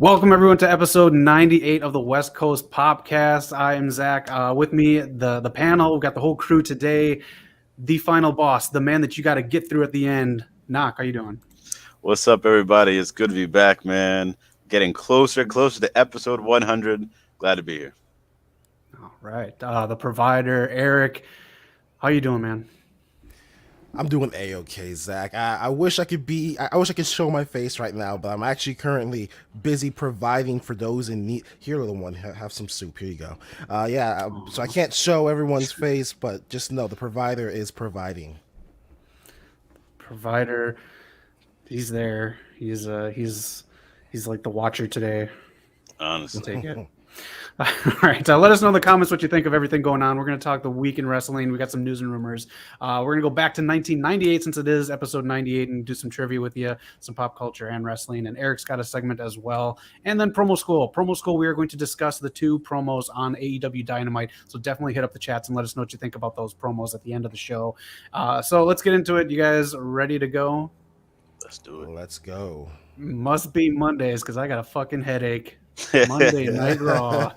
Welcome everyone to episode 98 of the West Coast POPcast. I am Zach. With me, the panel. We've got the whole crew today. The final boss, the man that you got to get through at the end. Knock, how you doing? What's up, everybody? It's good to be back, man. Getting closer to episode 100. Glad to be here. All right. The provider, Eric. How you doing, man? I'm doing A-okay, Zach. I wish I could show my face right now, but I'm actually currently busy providing for those in need. Here, little one, have some soup. Here you go. So I can't show everyone's face, but just know the provider is providing. Provider, he's there. He's like the watcher today. Honestly. We'll take it. All right, let us know in the comments what you think of everything going on. We're going to talk the week in wrestling. We got some news and rumors. We're going to go back to 1998 since it is episode 98 and do some trivia with you, some pop culture and wrestling. And Eric's got a segment as well. And then Promo School. Promo School, we are going to discuss the two promos on AEW Dynamite. So definitely hit up the chats and let us know what you think about those promos at the end of the show. So let's get into it. You guys ready to go? Let's do it. Let's go. Must be Mondays because I got a fucking headache. Monday Night Raw.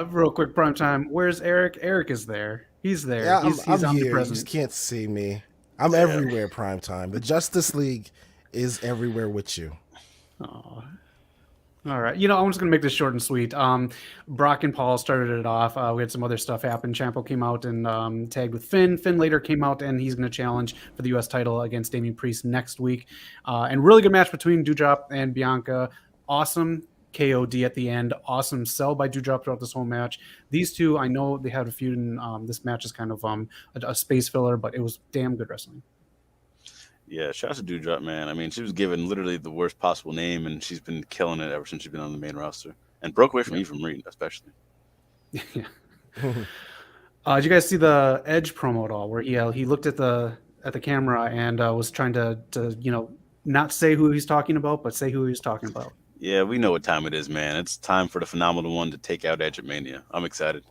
Real quick, prime time. Where's Eric? Eric is there. He's there. Yeah, he's I'm here. You omnipresent. just can't see me. I'm everywhere, prime time. The Justice League is everywhere with you. Oh. All right. I'm just going to make this short and sweet. Brock and Paul started it off. We had some other stuff happen. Ciampa came out and tagged with Finn. Finn later came out and he's going to challenge for the U.S. title against Damian Priest next week. And really good match between Doudrop and Bianca. Awesome KOD at the end. Awesome sell by Doudrop throughout this whole match. These two, I know they had a feud, and this match is kind of a space filler, but it was damn good wrestling. Yeah, shout out to Doudrop, man. I mean, she was given literally the worst possible name, and she's been killing it ever since she's been on the main roster. And broke away from Eva Marie, especially. Yeah. Did you guys see the Edge promo at all, where he looked at the camera and was trying to not say who he's talking about, but say who he's talking about? Yeah, we know what time it is, man. It's time for the phenomenal one to take out Edge at Mania. I'm excited.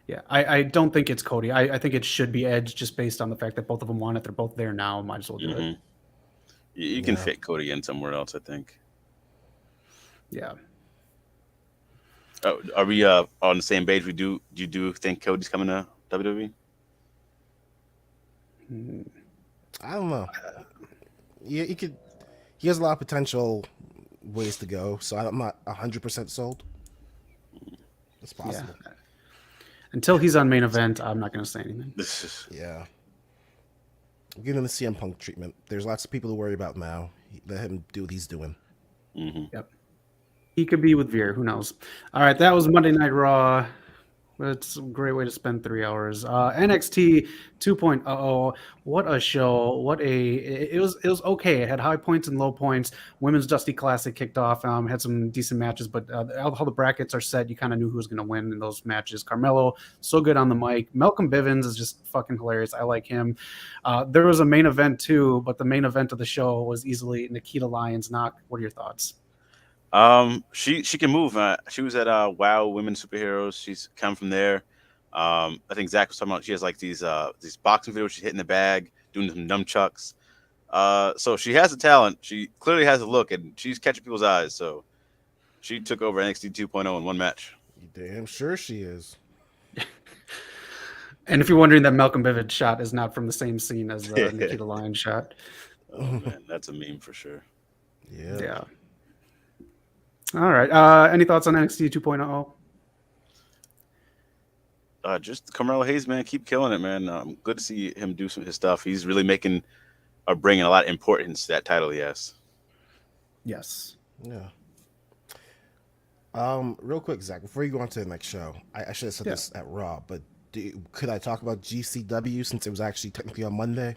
Yeah, I don't think it's Cody. I think it should be Edge just based on the fact that both of them want it. They're both there now. Might as well do it. You can fit Cody in somewhere else, I think. Yeah. Oh, are we on the same page? You do think Cody's coming to WWE? I don't know. Yeah, he has a lot of potential ways to go, so I'm not 100% sold. It's possible. Yeah. Until he's on main event, I'm not going to say anything. Yeah. Give him the CM Punk treatment. There's lots of people to worry about now. Let him do what he's doing. Yep. He could be with Veer. Who knows? All right, that was Monday Night Raw. It's a great way to spend 3 hours. NXT 2.0. What a show! It was okay. It had high points and low points. Women's Dusty Classic kicked off. Had some decent matches, but how the brackets are set, you kind of knew who was going to win in those matches. Carmelo, so good on the mic. Malcolm Bivens is just fucking hilarious. I like him. There was a main event too, but the main event of the show was easily Nikkita Lyons. Knock. What are your thoughts? She can move. She was at WoW Women Superheroes. She's come from there. I think Zach was talking about she has like these boxing videos. She's hitting the bag, doing some nunchucks. So she has the talent. She clearly has a look, and she's catching people's eyes. So she took over NXT 2.0 in one match. Damn sure she is. And if you're wondering, that Malcolm Bivens shot is not from the same scene as the Nikkita Lyons shot. Oh man, that's a meme for sure. Yeah. All right. Any thoughts on NXT 2.0? Just Carmelo Hayes, man, keep killing it, man. Good to see him do some of his stuff. He's really making or bringing a lot of importance to that title he has. Yes. Yeah. Real quick, Zach, before you go on to the next show, I should have said this at Raw, but could I talk about GCW since it was actually technically on Monday?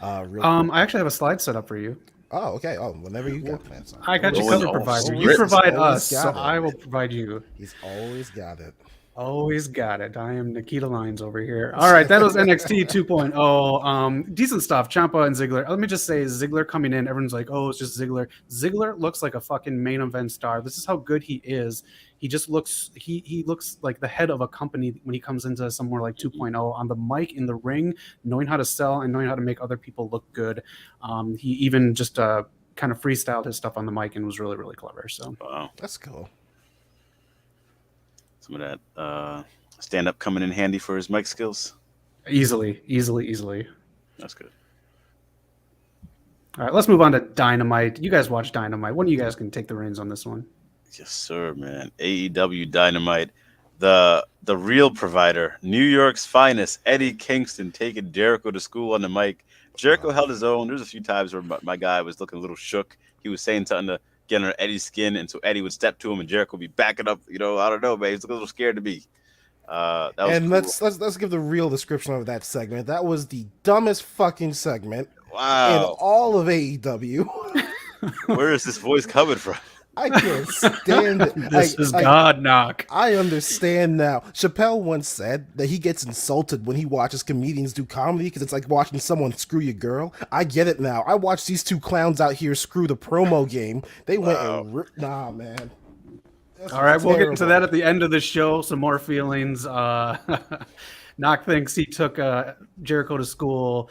I actually have a slide set up for you. Oh, okay. Oh, whenever you got plans. I got you covered, provider. You provide us, so I will provide you. He's always got it. Always got it. I am Nikkita Lyons over here. All right, that was NXT 2.0. Decent stuff. Ciampa and Ziggler. Let me just say, Ziggler coming in, everyone's like, oh, it's just Ziggler. Ziggler looks like a fucking main event star. This is how good he is. He just looks, he looks like the head of a company when he comes into somewhere like 2.0 on the mic, in the ring, knowing how to sell and knowing how to make other people look good. He even just kind of freestyled his stuff on the mic and was really, really clever. So Wow. That's cool. Some of that stand-up coming in handy for his mic skills. easily. That's good. All right, let's move on to Dynamite. You guys watch Dynamite. One of you guys can take the reins on this one. Yes, sir, man. AEW Dynamite. The real provider, New York's finest, Eddie Kingston, taking Jericho to school on the mic. Jericho held his own. There's a few times where my guy was looking a little shook. He was saying something to get under Eddie's skin, and so Eddie would step to him, and Jericho would be backing up. I don't know, man. He's looking a little scared to me. That was And cool. let's give the real description of that segment. That was the dumbest fucking segment in Wow. all of AEW. Where is this voice coming from? I can't stand it. This is God knock. I understand now. Chappelle once said that he gets insulted when he watches comedians do comedy because it's like watching someone screw your girl. I get it now. I watched these two clowns out here screw the promo game. They went and nah, man. That's All right, we'll get into terrible. that at the end of the show. Some more feelings. Knock thinks he took Jericho to school.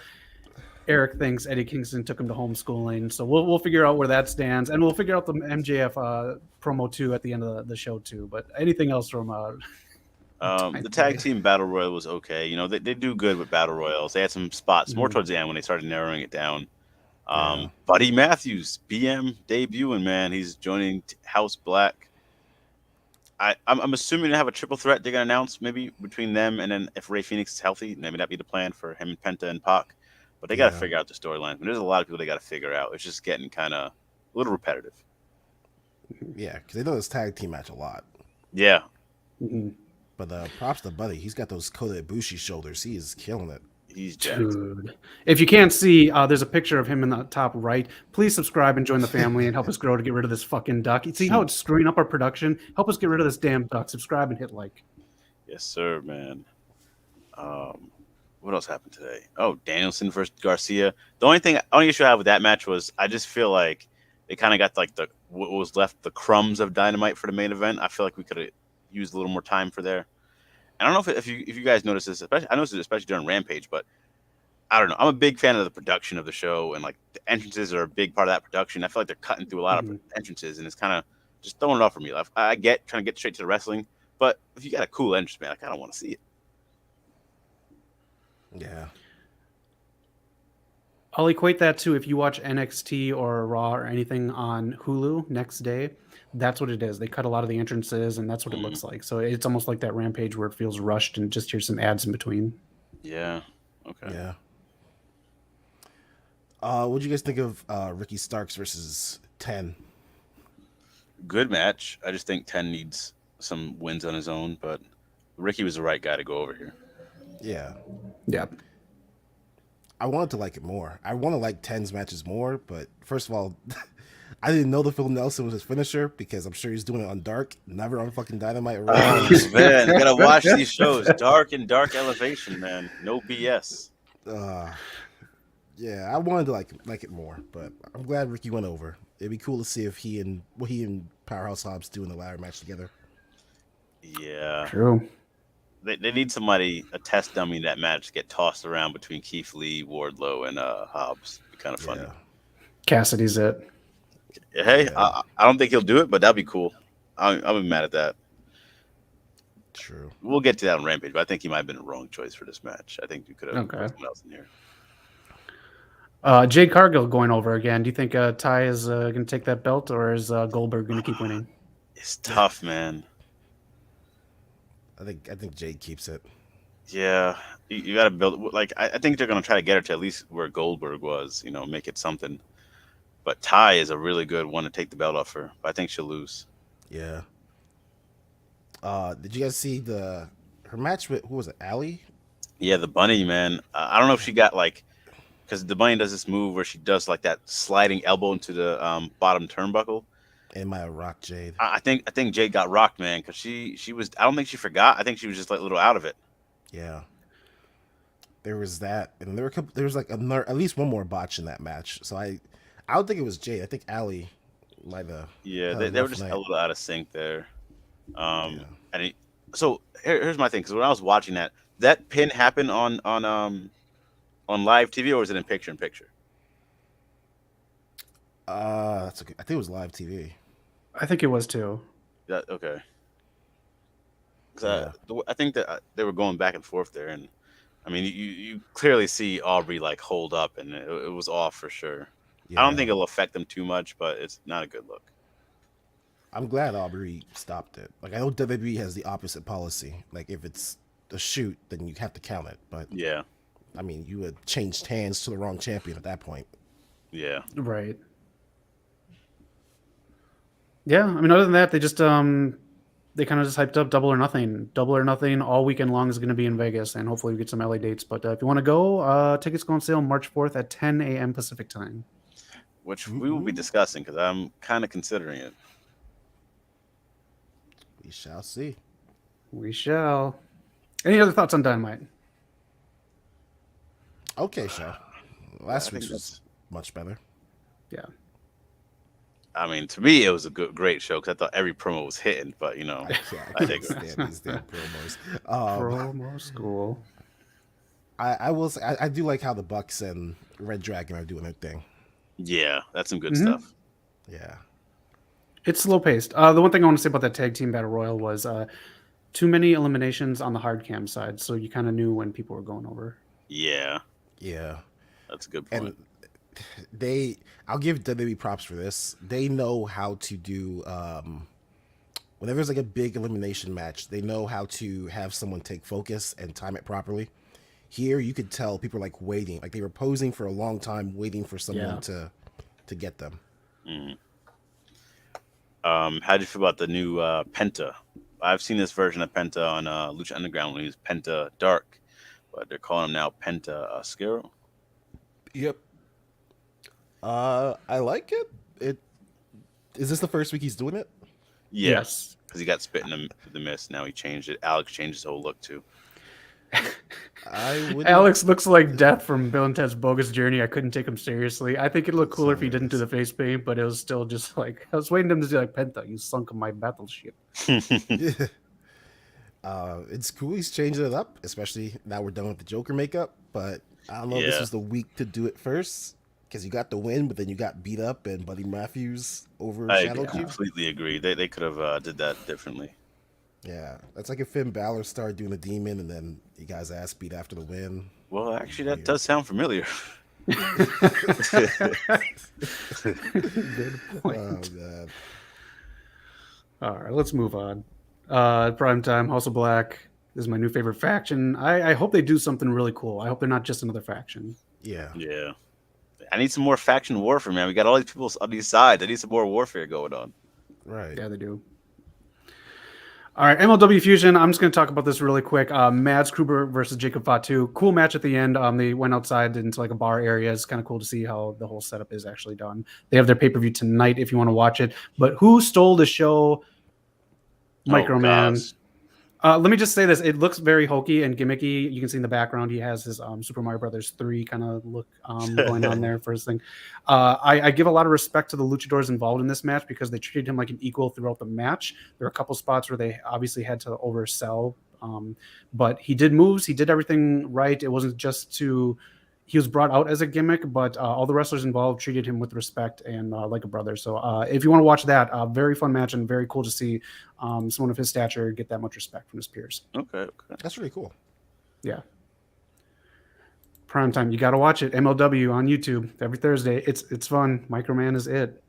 Eric thinks Eddie Kingston took him to homeschooling. So we'll figure out where that stands, and we'll figure out the MJF promo too at the end of the show too. But anything else from The tag team battle royal was okay. They do good with battle royals. They had some spots more towards the end when they started narrowing it down. Buddy Matthews, BM debuting, man. He's joining House Black. I'm assuming they have a triple threat they're going to announce maybe between them, and then if Rey Fenix is healthy, maybe that'd be the plan for him and Penta and Pac. But they got to figure out the storyline. There's a lot of people they got to figure out. It's just getting kind of a little repetitive. Yeah, because they know this tag team match a lot. Yeah. Mm-hmm. But props to Buddy. He's got those Kota Ibushi shoulders. He is killing it. He's jacked. Dude. If you can't see, there's a picture of him in the top right. Please subscribe and join the family and help us grow to get rid of this fucking duck. See how it's screwing up our production? Help us get rid of this damn duck. Subscribe and hit like. Yes, sir, man. What else happened today? Oh, Danielson versus Garcia. The only issue I have with that match was I just feel like they kind of got like what was left, the crumbs of Dynamite for the main event. I feel like we could have used a little more time for there. I don't know if you guys noticed this, I noticed it especially during Rampage, but I don't know. I'm a big fan of the production of the show, and like the entrances are a big part of that production. I feel like they're cutting through a lot of entrances, and it's kind of just throwing it off for me. I get trying to get straight to the wrestling, but if you got a cool entrance, man, I kind of want to see it. Yeah. I'll equate that to if you watch NXT or Raw or anything on Hulu next day. That's what it is. They cut a lot of the entrances, and that's what it looks like. So it's almost like that Rampage where it feels rushed and just here's some ads in between. Yeah. Okay. Yeah. What do you guys think of Ricky Starks versus 10? Good match. I just think 10 needs some wins on his own, but Ricky was the right guy to go over here. Yeah. Yeah. I wanted to like it more. I want to like 10's matches more, but first of all, I didn't know the Phil Nelson was his finisher because I'm sure he's doing it on Dark, never on fucking Dynamite. Oh, man, you gotta watch these shows. Dark and Dark Elevation, man. No BS. Yeah, I wanted to like it more, but I'm glad Ricky went over. It'd be cool to see if he and Powerhouse Hobbs do in the ladder match together. Yeah. True. They need somebody, a test dummy in that match, to get tossed around between Keith Lee, Wardlow, and Hobbs. It'd be kind of funny. Yeah. Cassidy's it. Hey, Yeah. I don't think he'll do it, but that'd be cool. I'll be mad at that. True. We'll get to that on Rampage, but I think he might have been the wrong choice for this match. I think you could have put someone else in here. Jade Cargill going over again. Do you think Ty is going to take that belt, or is Goldberg going to keep winning? It's tough, man. I think Jade keeps it. Yeah, you got to build. I think they're going to try to get her to at least where Goldberg was. Make it something. But Ty is a really good one to take the belt off her. But I think she'll lose. Yeah. Did you guys see her match with, who was it, Allie? Yeah, the bunny, man. I don't know if she got because the bunny does this move where she does like that sliding elbow into the bottom turnbuckle. Am I a rock, Jade? I think Jade got rocked, man, because she was. I don't think she forgot. I think she was just like a little out of it. Yeah. There was that, and there was like another, at least one more botch in that match. So I don't think it was Jade. I think Allie might have. Yeah, had they were rough just night. a little out of sync there. Yeah. So here's my thing, because when I was watching that pin happened on live TV, or was it in picture? That's okay. I think it was live TV. I think it was too. Yeah, okay. 'Cause I think that they were going back and forth there, and I mean, you clearly see Aubrey like hold up, and it was off for sure. Yeah. I don't think it'll affect them too much, but it's not a good look. I'm glad Aubrey stopped it. Like I know WWE has the opposite policy. Like if it's a shoot, then you have to count it. But Yeah, I mean, you had changed hands to the wrong champion at that point. yeah. Right. Yeah, I mean, other than that, they just they kind of just hyped up Double or Nothing. Double or Nothing all weekend long is going to be in Vegas, and hopefully we get some LA dates. But if you want to go, tickets go on sale March 4th at 10 a.m. Pacific time. Which we will be discussing because I'm kind of considering it. We shall see. We shall. Any other thoughts on Dynamite? Okay, show. Last I think week's was much better. Yeah. I mean, to me, it was a great show because I thought every promo was hitting. But you know, I I can't dig it. stand these damn promos. Promo school. I will say I do like how the Bucks and Red Dragon are doing their thing. Yeah, that's some good Mhm. stuff. Yeah. It's slow paced. The one thing I want to say about that tag team battle royal was too many eliminations on the hard cam side, so you kind of knew when people were going over. Yeah, Yeah. that's a good point. And I'll give WWE props for this. They know how to do whenever there's like a big elimination match, they know how to have someone take focus and time it properly. Here you could tell people are like waiting, like they were posing for a long time waiting for someone to get them. How do you feel about the new Penta? I've seen this version of Penta on Lucha Underground when he was Penta Dark, but they're calling him now Penta Scaro. Yep. I like it. Is this the first week he's doing it? Yes, because he got spit in the mist. Now he changed it. Alex changed his whole look too. Alex looks like Death from Bill and Ted's Bogus Journey. I couldn't take him seriously. I think it'd look cooler if he didn't do the face paint, but it was still just like I was waiting for him to do like Penta. You sunk my battleship. It's cool he's changing it up, especially now we're done with the Joker makeup. But I don't know if this was the week to do it first because you got the win, but then you got beat up and Buddy Matthews overshadowed you. I completely agree. They could have did that differently. Yeah, that's like if Finn Balor started doing a demon and then he got his ass beat after the win. Well, actually, that does sound familiar. Good point. Oh god. All right, let's move on. Prime Time, House of Black is my new favorite faction. I hope they do something really cool. I hope they're not just another faction. Yeah. Yeah. I need some more faction warfare, man. We got all these people on these sides. I need some more warfare going on. Right. Yeah, they do. All right, MLW Fusion. I'm just going to talk about this really quick. Mads Kruber versus Jacob Fatu. Cool match at the end. They went outside into like a bar area. It's kind of cool to see how the whole setup is actually done. They have their pay-per-view tonight if you want to watch it. But who stole the show? Microman. Let me just say this. It looks very hokey and gimmicky. You can see in the background he has his Super Mario Brothers 3 kind of look going on there for his thing. I give a lot of respect to the luchadors involved in this match because they treated him like an equal throughout the match. There are a couple spots where they obviously had to oversell, but he did moves. He did everything right. It wasn't just he was brought out as a gimmick, but all the wrestlers involved treated him with respect and like a brother. So if you want to watch that, very fun match and very cool to see someone of his stature get that much respect from his peers. Okay. That's really cool. Yeah. Prime time. You got to watch it. MLW on YouTube every Thursday. It's fun. Microman is it.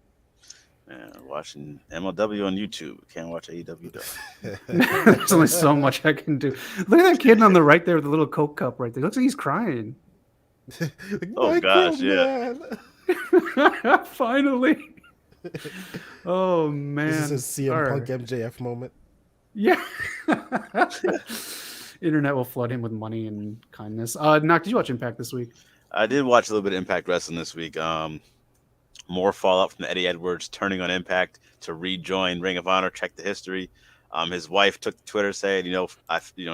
Yeah, watching MLW on YouTube. Can't watch AEW though. There's only so much I can do. Look at that kid on the right there with the little Coke cup right there. Looks like he's crying. Oh gosh, yeah. Finally. Oh man. This is a CM Punk MJF moment. Yeah. Internet will flood him with money and kindness. Knock, did you watch Impact this week? I did watch a little bit of Impact Wrestling this week. More fallout from Eddie Edwards turning on Impact to rejoin Ring of Honor. Check the history. His wife took to Twitter saying,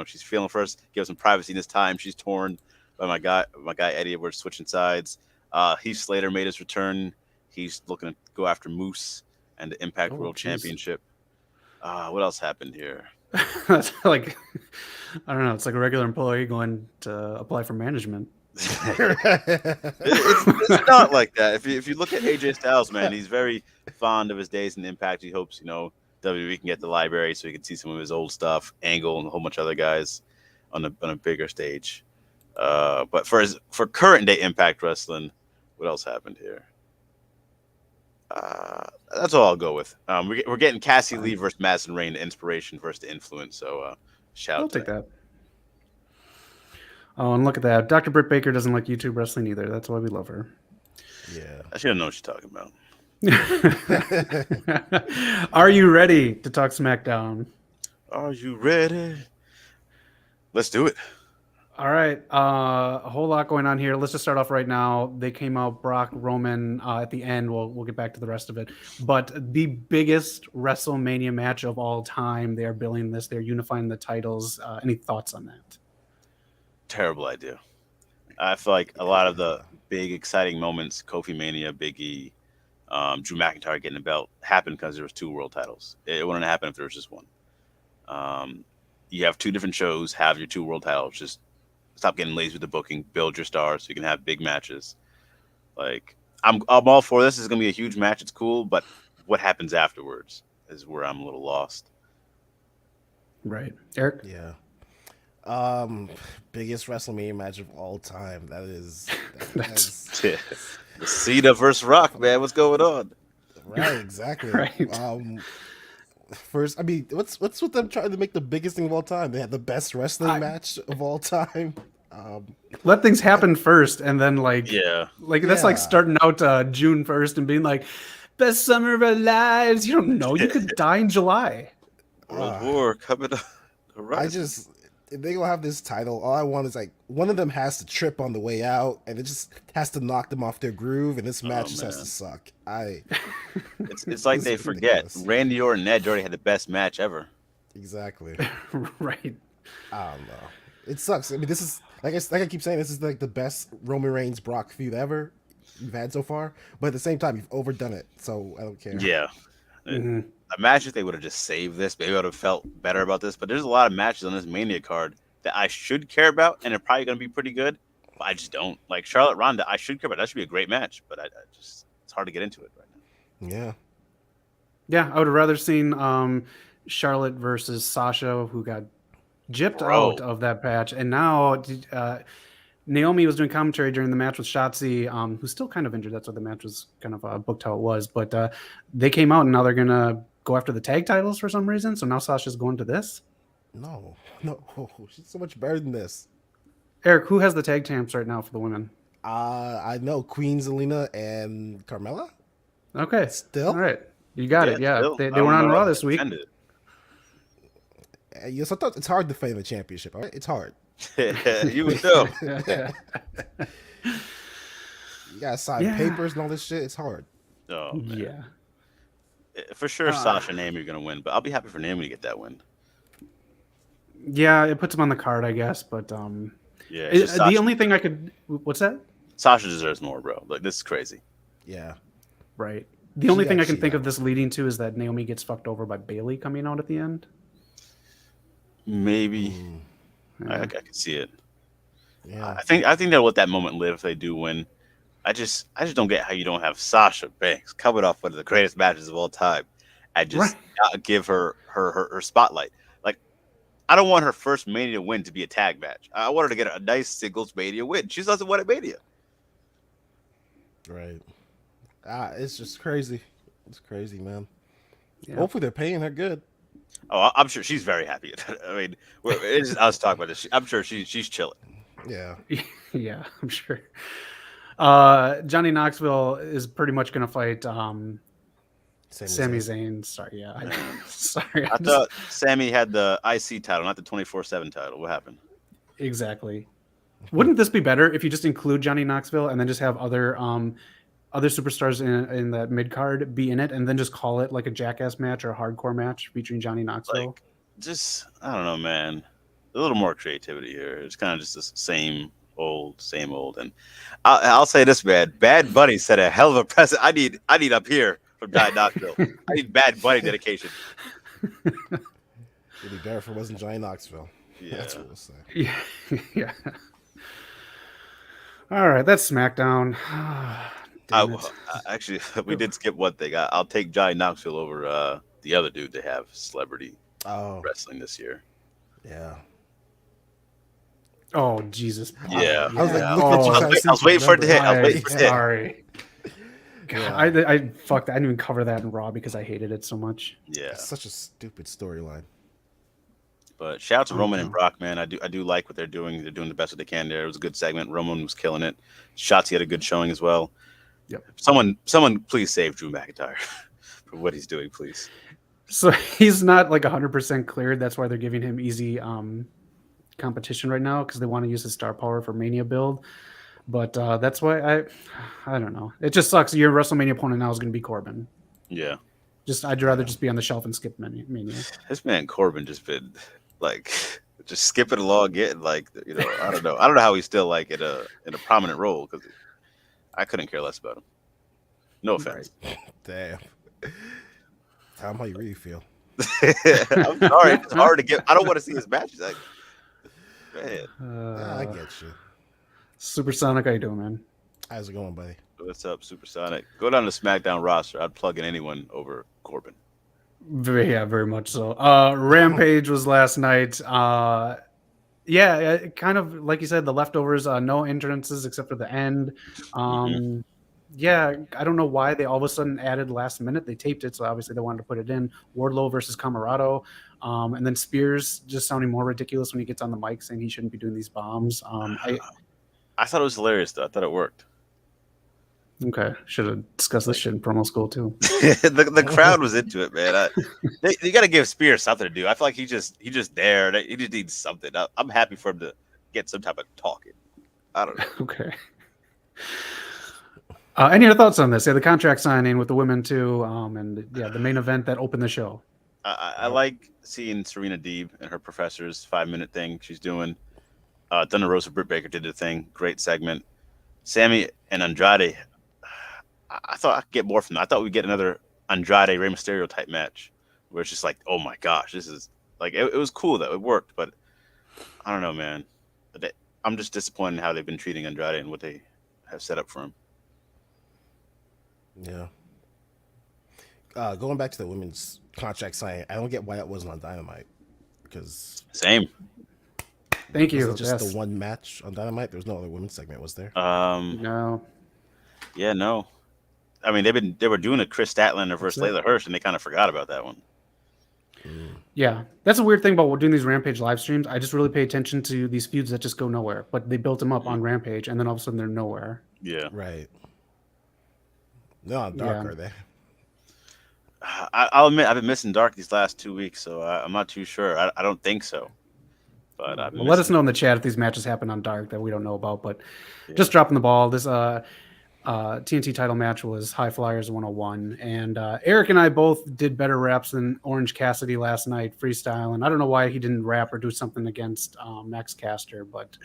she's feeling first, give some privacy in this time. She's torn by my guy Eddie Edwards switching sides. Heath Slater made his return. He's looking to go after Moose and the Impact World Championship. What else happened here? That's like, I don't know. It's like a regular employee going to apply for management. It's not like that. If you look at AJ Styles, man, he's very fond of his days in Impact. He hopes WWE can get the library so he can see some of his old stuff, Angle and a whole bunch of other guys on a bigger stage. But for current day Impact Wrestling, what else happened here? That's all I'll go with. We're getting Cassie Lee versus Madison Rayne, the inspiration versus the influence. So shout. I'll take that. Oh, and look at that. Dr. Britt Baker doesn't like YouTube wrestling either. That's why we love her. Yeah. I should know what she's talking about. Are you ready to talk SmackDown? Are you ready? Let's do it. All right. A whole lot going on here. Let's just start off right now. They came out Brock, Roman at the end. We'll get back to the rest of it. But the biggest WrestleMania match of all time. They are billing this. They're unifying the titles. Any thoughts on that? Terrible idea. I feel like a lot of the big exciting moments, Kofi Mania, Big E, Drew McIntyre getting the belt, happened because there was 2 world titles. It wouldn't happen if there was just one. You have 2 different shows, have your 2 world titles. Just stop getting lazy with the booking, build your stars so you can have big matches. Like I'm all for this. It's gonna be a huge match. It's cool, but what happens afterwards is where I'm a little lost. Right, Eric? Yeah. Biggest WrestleMania match of all time. That's Cena versus Rock, man. What's going on? Right, exactly. Right. First, I mean, what's with them trying to make the biggest thing of all time? They had the best wrestling match of all time. Let things happen first, and then that's like starting out June 1st and being like, best summer of our lives. You don't know. You could die in July. World War coming up. If they gonna have this title, all I want is like one of them has to trip on the way out, and it just has to knock them off their groove, and this match just has to suck. It's like they forget ridiculous. Randy Orton and Edge already had the best match ever. Exactly. Right. I don't know. It sucks. I mean, this is like I keep saying, this is like the best Roman Reigns Brock feud ever you've had so far. But at the same time, you've overdone it, so I don't care. Yeah. Mm-hmm. Imagine if they would have just saved this. Maybe I would have felt better about this. But there's a lot of matches on this Mania card that I should care about, and they're probably going to be pretty good. But I just don't. Like Charlotte Ronda, I should care about. That should be a great match. But it's hard to get into it right now. Yeah. Yeah, I would have rather seen Charlotte versus Sasha, who got gypped out of that match. And now Naomi was doing commentary during the match with Shotzi, who's still kind of injured. That's why the match was kind of booked how it was. But they came out, and now they're going to go after the tag titles for some reason. So now Sasha's going to this? No. She's so much better than this. Eric, who has the tag champs right now for the women? I know Queen Zelina and Carmella. Okay. Still? All right. You got it. Yeah. Still. They went on Raw this week. Yes, I thought it's hard to defend the championship. All right? It's hard. You would know. You gotta sign papers and all this shit. It's hard. Oh, man. Yeah. For sure, Sasha and Naomi are going to win, but I'll be happy for Naomi to get that win. Yeah, it puts him on the card, I guess. But yeah, the only thing I could... What's that? Sasha deserves more, bro. Like, this is crazy. Yeah. Right. The only thing I can think of this leading to is that Naomi gets fucked over by Bayley coming out at the end. Maybe. I can see it. Yeah. I think they'll let that moment live if they do win. I just don't get how you don't have Sasha Banks coming off one of the greatest matches of all time and just not give her spotlight. Like, I don't want her first Mania win to be a tag match. I want her to get a nice singles Mania win. She doesn't win at Mania. Right. It's just crazy. It's crazy, man. Yeah. Hopefully they're paying her good. Oh, I'm sure she's very happy. I mean, it's just us talking about this. I'm sure she's chilling. Yeah. Yeah, I'm sure. Johnny Knoxville is pretty much going to fight Sami Zayn. Sorry, yeah. Sorry. I thought Sami had the IC title, not the 24/7 title. What happened? Exactly. Wouldn't this be better if you just include Johnny Knoxville and then just have other other superstars in that mid card be in it, and then just call it like a jackass match or a hardcore match featuring Johnny Knoxville. Like, just I don't know, man. A little more creativity here. It's kind of just the same old. And I'll say this, man. Bad Bunny set a hell of a precedent. I need up here from Johnny Knoxville. I need Bad Bunny dedication. It'd be better if it wasn't Johnny Knoxville. Yeah. That's what we'll say. Yeah, yeah. All right, that's SmackDown. Damn it. Actually, we did skip one thing. I'll take Johnny Knoxville over the other dude they have celebrity wrestling this year. Yeah. Oh Jesus! Yeah. I was like, Yeah. look at you guys. I was waiting for it to hit. I was waiting for it to hit. Sorry. God, Yeah. I fucked. I didn't even cover that in Raw because I hated it so much. Yeah. It's such a stupid storyline. But shout out to Roman and Brock, man. I do like what they're doing. They're doing the best that they can there. It was a good segment. Roman was killing it. Shotzi had a good showing as well. Yep. Someone please save Drew McIntyre for what he's doing, please. So he's not like 100% cleared. That's why they're giving him easy competition right now because they want to use his star power for Mania build. But that's why I don't know. It just sucks. Your WrestleMania opponent now is going to be Corbin. Yeah. I'd rather just be on the shelf and skip Mania. This man Corbin just been like just skipping along, getting like I don't know how he's still like in a prominent role because I couldn't care less about him. No offense. Right. Damn. Tell him how you really feel. I'm sorry. It's hard to get. I don't want to see his matches. Like, man. I get you. Supersonic, how you doing, man? How's it going, buddy? What's up, Supersonic? Go down to SmackDown roster. I'd plug in anyone over Corbin. Very much so. Rampage was last night. Kind of like you said, the leftovers. No entrances except for the end. Yeah, I don't know why they all of a sudden added last minute. They taped it, so obviously they wanted to put it in. Wardlow versus Camarado, and then Spears just sounding more ridiculous when he gets on the mic saying he shouldn't be doing these bombs. I thought it was hilarious, though. I thought it worked. Okay, should have discussed this shit in promo school too. the crowd was into it, man. You got to give Spears something to do. I feel like he just there. He just needs something. I'm happy for him to get some type of talking. I don't know. Okay. Any other thoughts on this? Yeah, the contract signing with the women too, and the main event that opened the show. I like seeing Serena Deeb and her professor's 5-minute thing she's doing. Thunder Rosa Britt Baker did the thing. Great segment. Sammy and Andrade. I thought I could get more from that. I thought we'd get another Andrade Rey Mysterio type match where it's just like, oh my gosh, this is like it was cool though. It worked, but I don't know, man. I'm just disappointed in how they've been treating Andrade and what they have set up for him. Yeah. Going back to the women's contract signing, I don't get why that wasn't on Dynamite. Because Same. Thank you. Was it just the one match on Dynamite? There was no other women's segment, was there? No. Yeah, no. I mean, they were doing a Chris Statlander versus Layla Hirsch, and they kind of forgot about that one. Yeah, that's a weird thing about doing these Rampage live streams. I just really pay attention to these feuds that just go nowhere. But they built them up on Rampage, and then all of a sudden they're nowhere. Yeah. Right. No, Dark are they? I'll admit I've been missing Dark these last 2 weeks, so I'm not too sure. I don't think so. But let us know in the chat if these matches happen on Dark that we don't know about. But just dropping the ball. This TNT title match was High Flyers 101, and Eric and I both did better raps than Orange Cassidy last night freestyle, and I don't know why he didn't rap or do something against Max Caster, but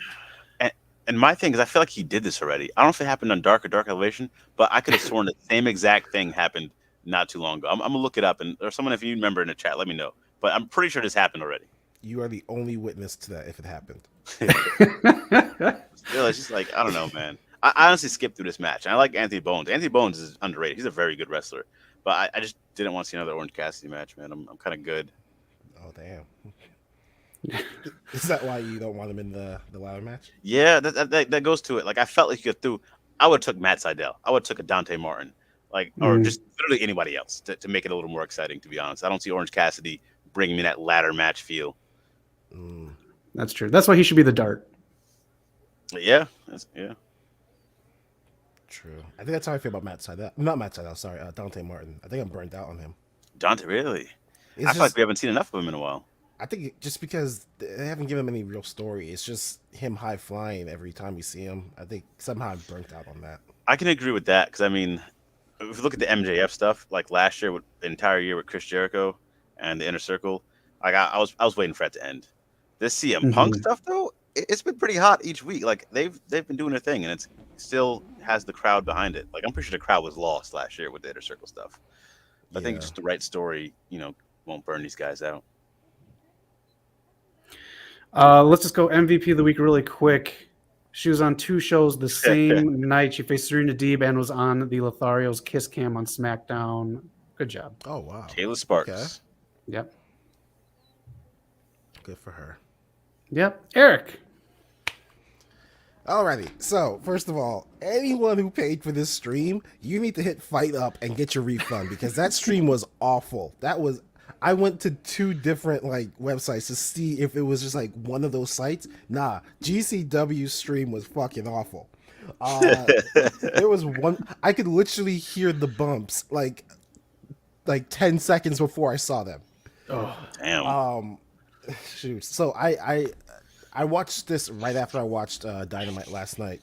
and my thing is I feel like he did this already. I don't know if it happened on Dark or Dark Elevation, but I could have sworn the same exact thing happened not too long ago. I'm gonna look it up, and or someone if you remember in the chat, let me know. But I'm pretty sure this happened already. You are the only witness to that if it happened. Still, it's just like I don't know, man. I honestly skipped through this match. And I like Anthony Bones. Anthony Bones is underrated. He's a very good wrestler. But I just didn't want to see another Orange Cassidy match, man. I'm kind of good. Oh, damn. Is that why you don't want him in the ladder match? Yeah, that goes to it. Like, I felt like you could through. I would have took Matt Sydal. I would have took a Dante Martin. Like, or just literally anybody else to make it a little more exciting, to be honest. I don't see Orange Cassidy bringing me that ladder match feel. That's true. That's why he should be the Dart. Yeah. True. I think that's how I feel about Matt Sydal. Not Matt Sydal, sorry. Dante Martin. I think I'm burnt out on him. Dante, really? It's I feel like we haven't seen enough of him in a while. I think just because they haven't given him any real story. It's just him high flying every time you see him. I think somehow I'm burnt out on that. I can agree with that because I mean, if you look at the MJF stuff, like last year, with the entire year with Chris Jericho and the Inner Circle, like I was waiting for it to end. This CM Punk Mhm. stuff though, it's been pretty hot each week. Like they've been doing their thing, and it's still has the crowd behind it. Like I'm pretty sure the crowd was lost last year with the Inner Circle stuff. I think Yeah. just the right story, won't burn these guys out. Let's just go MVP of the week really quick. She was on 2 shows the same night. She faced Serena Deeb and was on the Lotharios Kiss Cam on SmackDown. Good job. Oh wow. Kayla Sparks. Okay. Yep. Good for her. Yep. Eric. Alrighty, so first of all, anyone who paid for this stream, you need to hit Fight Up and get your refund because that stream was awful. I went to 2 different websites to see if it was just one of those sites. Nah, GCW stream was fucking awful. There was one I could literally hear the bumps like 10 seconds before I saw them. Oh, Damn. Shoot. So I watched this right after I watched Dynamite last night,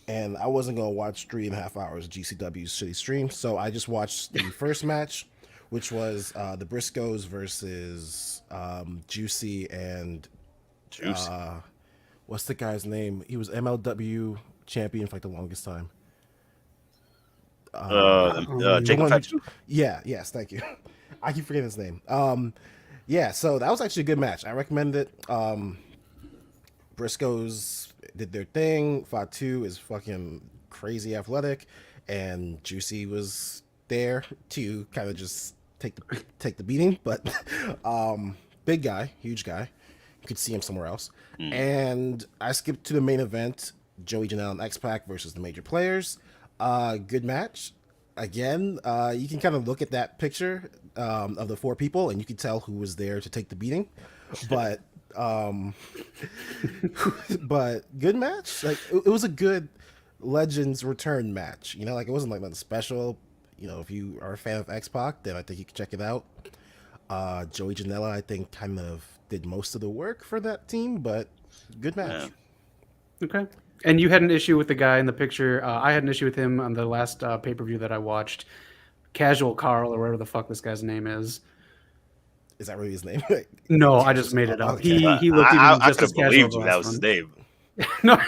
and I wasn't gonna watch 3.5 hours of GCW's shitty stream, so I just watched the first match, which was the Briscoes versus Juicy and Juicy. what's the guy's name? He was MLW champion for the longest time. Jacob one- Fatu? Yeah, yes, thank you. I keep forgetting his name. Yeah, so that was actually a good match. I recommend it. Briscoes did their thing. Fatu is fucking crazy athletic, and Juicy was there to kind of just take the beating, but big guy, huge guy. You could see him somewhere else. And I skipped to the main event: Joey Janelle and X-Pac versus the Major Players. Good match. Again, you can kind of look at that picture of the 4 people, and you can tell who was there to take the beating. But but good match. It was a good Legends return match. It wasn't nothing special. If you are a fan of X-Pac, then I think you can check it out. Joey Janela, I think, kind of did most of the work for that team, but good match. Yeah. okay. And you had an issue with the guy in the picture. I had an issue with him on the last pay-per-view that I watched. Casual Carl, or whatever the fuck this guy's name is. Is that really his name? No, I just made it up. Okay. He looked even I just could as have casual believed as you the that last was his one. name. No.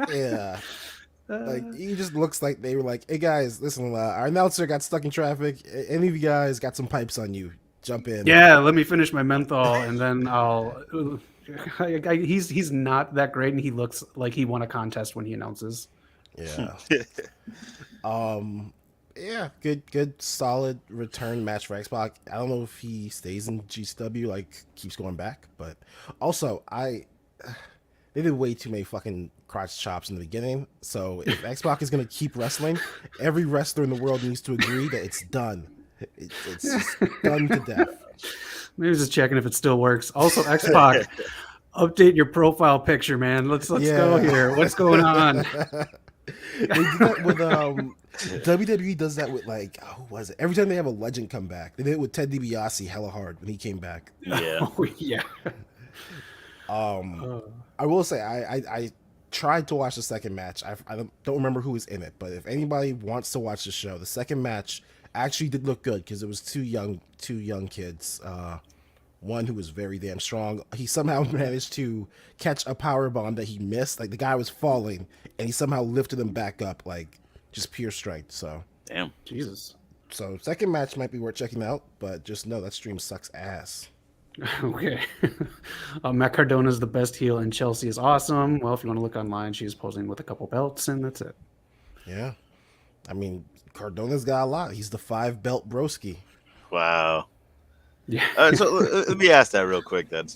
Yeah. He just looks like they were like, hey guys, listen, our announcer got stuck in traffic. Any of you guys got some pipes on you? Jump in. Yeah, let me finish my menthol, and then I'll. He's not that great, and he looks like he won a contest when he announces. Yeah. Yeah, good, solid return match for X-Pac. I don't know if he stays in GCW, keeps going back, but also they did way too many fucking crotch chops in the beginning. So if X-Pac is gonna keep wrestling, every wrestler in the world needs to agree that it's done. It's just done to death. Maybe just checking if it still works. Also, X-Pac, update your profile picture, man. Let's go here. What's going on? They did that with WWE does that with who was it? Every time they have a legend come back, they did it with Ted DiBiase hella hard when he came back. Yeah. Oh, yeah. I will say I tried to watch the second match. I don't remember who was in it, but if anybody wants to watch the show, the second match actually did look good because it was two young kids. One who was very damn strong. He somehow managed to catch a power bomb that he missed. The guy was falling, and he somehow lifted him back up, just pure strength. So Damn. Jesus. So second match might be worth checking out, but just know that stream sucks ass. Okay. Matt Cardona is the best heel, and Chelsea is awesome. Well, if you want to look online, she's posing with a couple belts, and that's it. Yeah. I mean, Cardona's got a lot. He's the 5-belt broski. Wow. Yeah. So let me ask that real quick. That's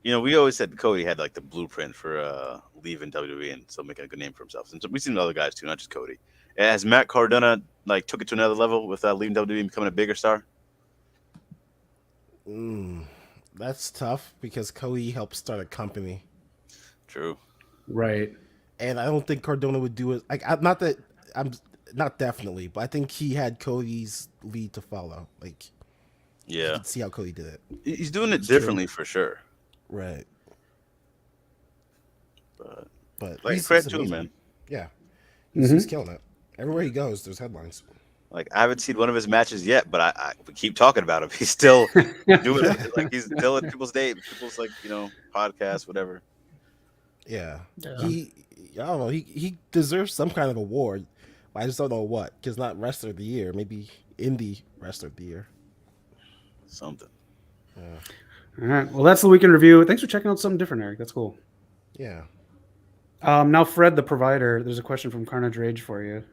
we always said Cody had the blueprint for leaving WWE and still making a good name for himself. And so we've seen other guys too, not just Cody. Has Matt Cardona took it to another level with leaving WWE and becoming a bigger star? That's tough because Cody helped start a company. True. Right. And I don't think Cardona would do it. I'm not definitely, but I think he had Cody's lead to follow. You Yeah. can see how Cody did it. He's doing it differently for sure. Right. But But like he's credit to him, amazing. man. Yeah. He's killing it. Everywhere he goes, there's headlines. Like I haven't seen one of his matches yet, but we keep talking about him. He's still doing it. Like he's still in people's like podcasts, whatever. Yeah. I don't know. He deserves some kind of award. I just don't know what. Because not wrestler of the year, maybe indie wrestler of the year. Something. Yeah. All right. Well, that's the weekend review. Thanks for checking out something different, Eric. That's cool. Yeah. Now, Fred, the provider, there's a question from Carnage Rage for you.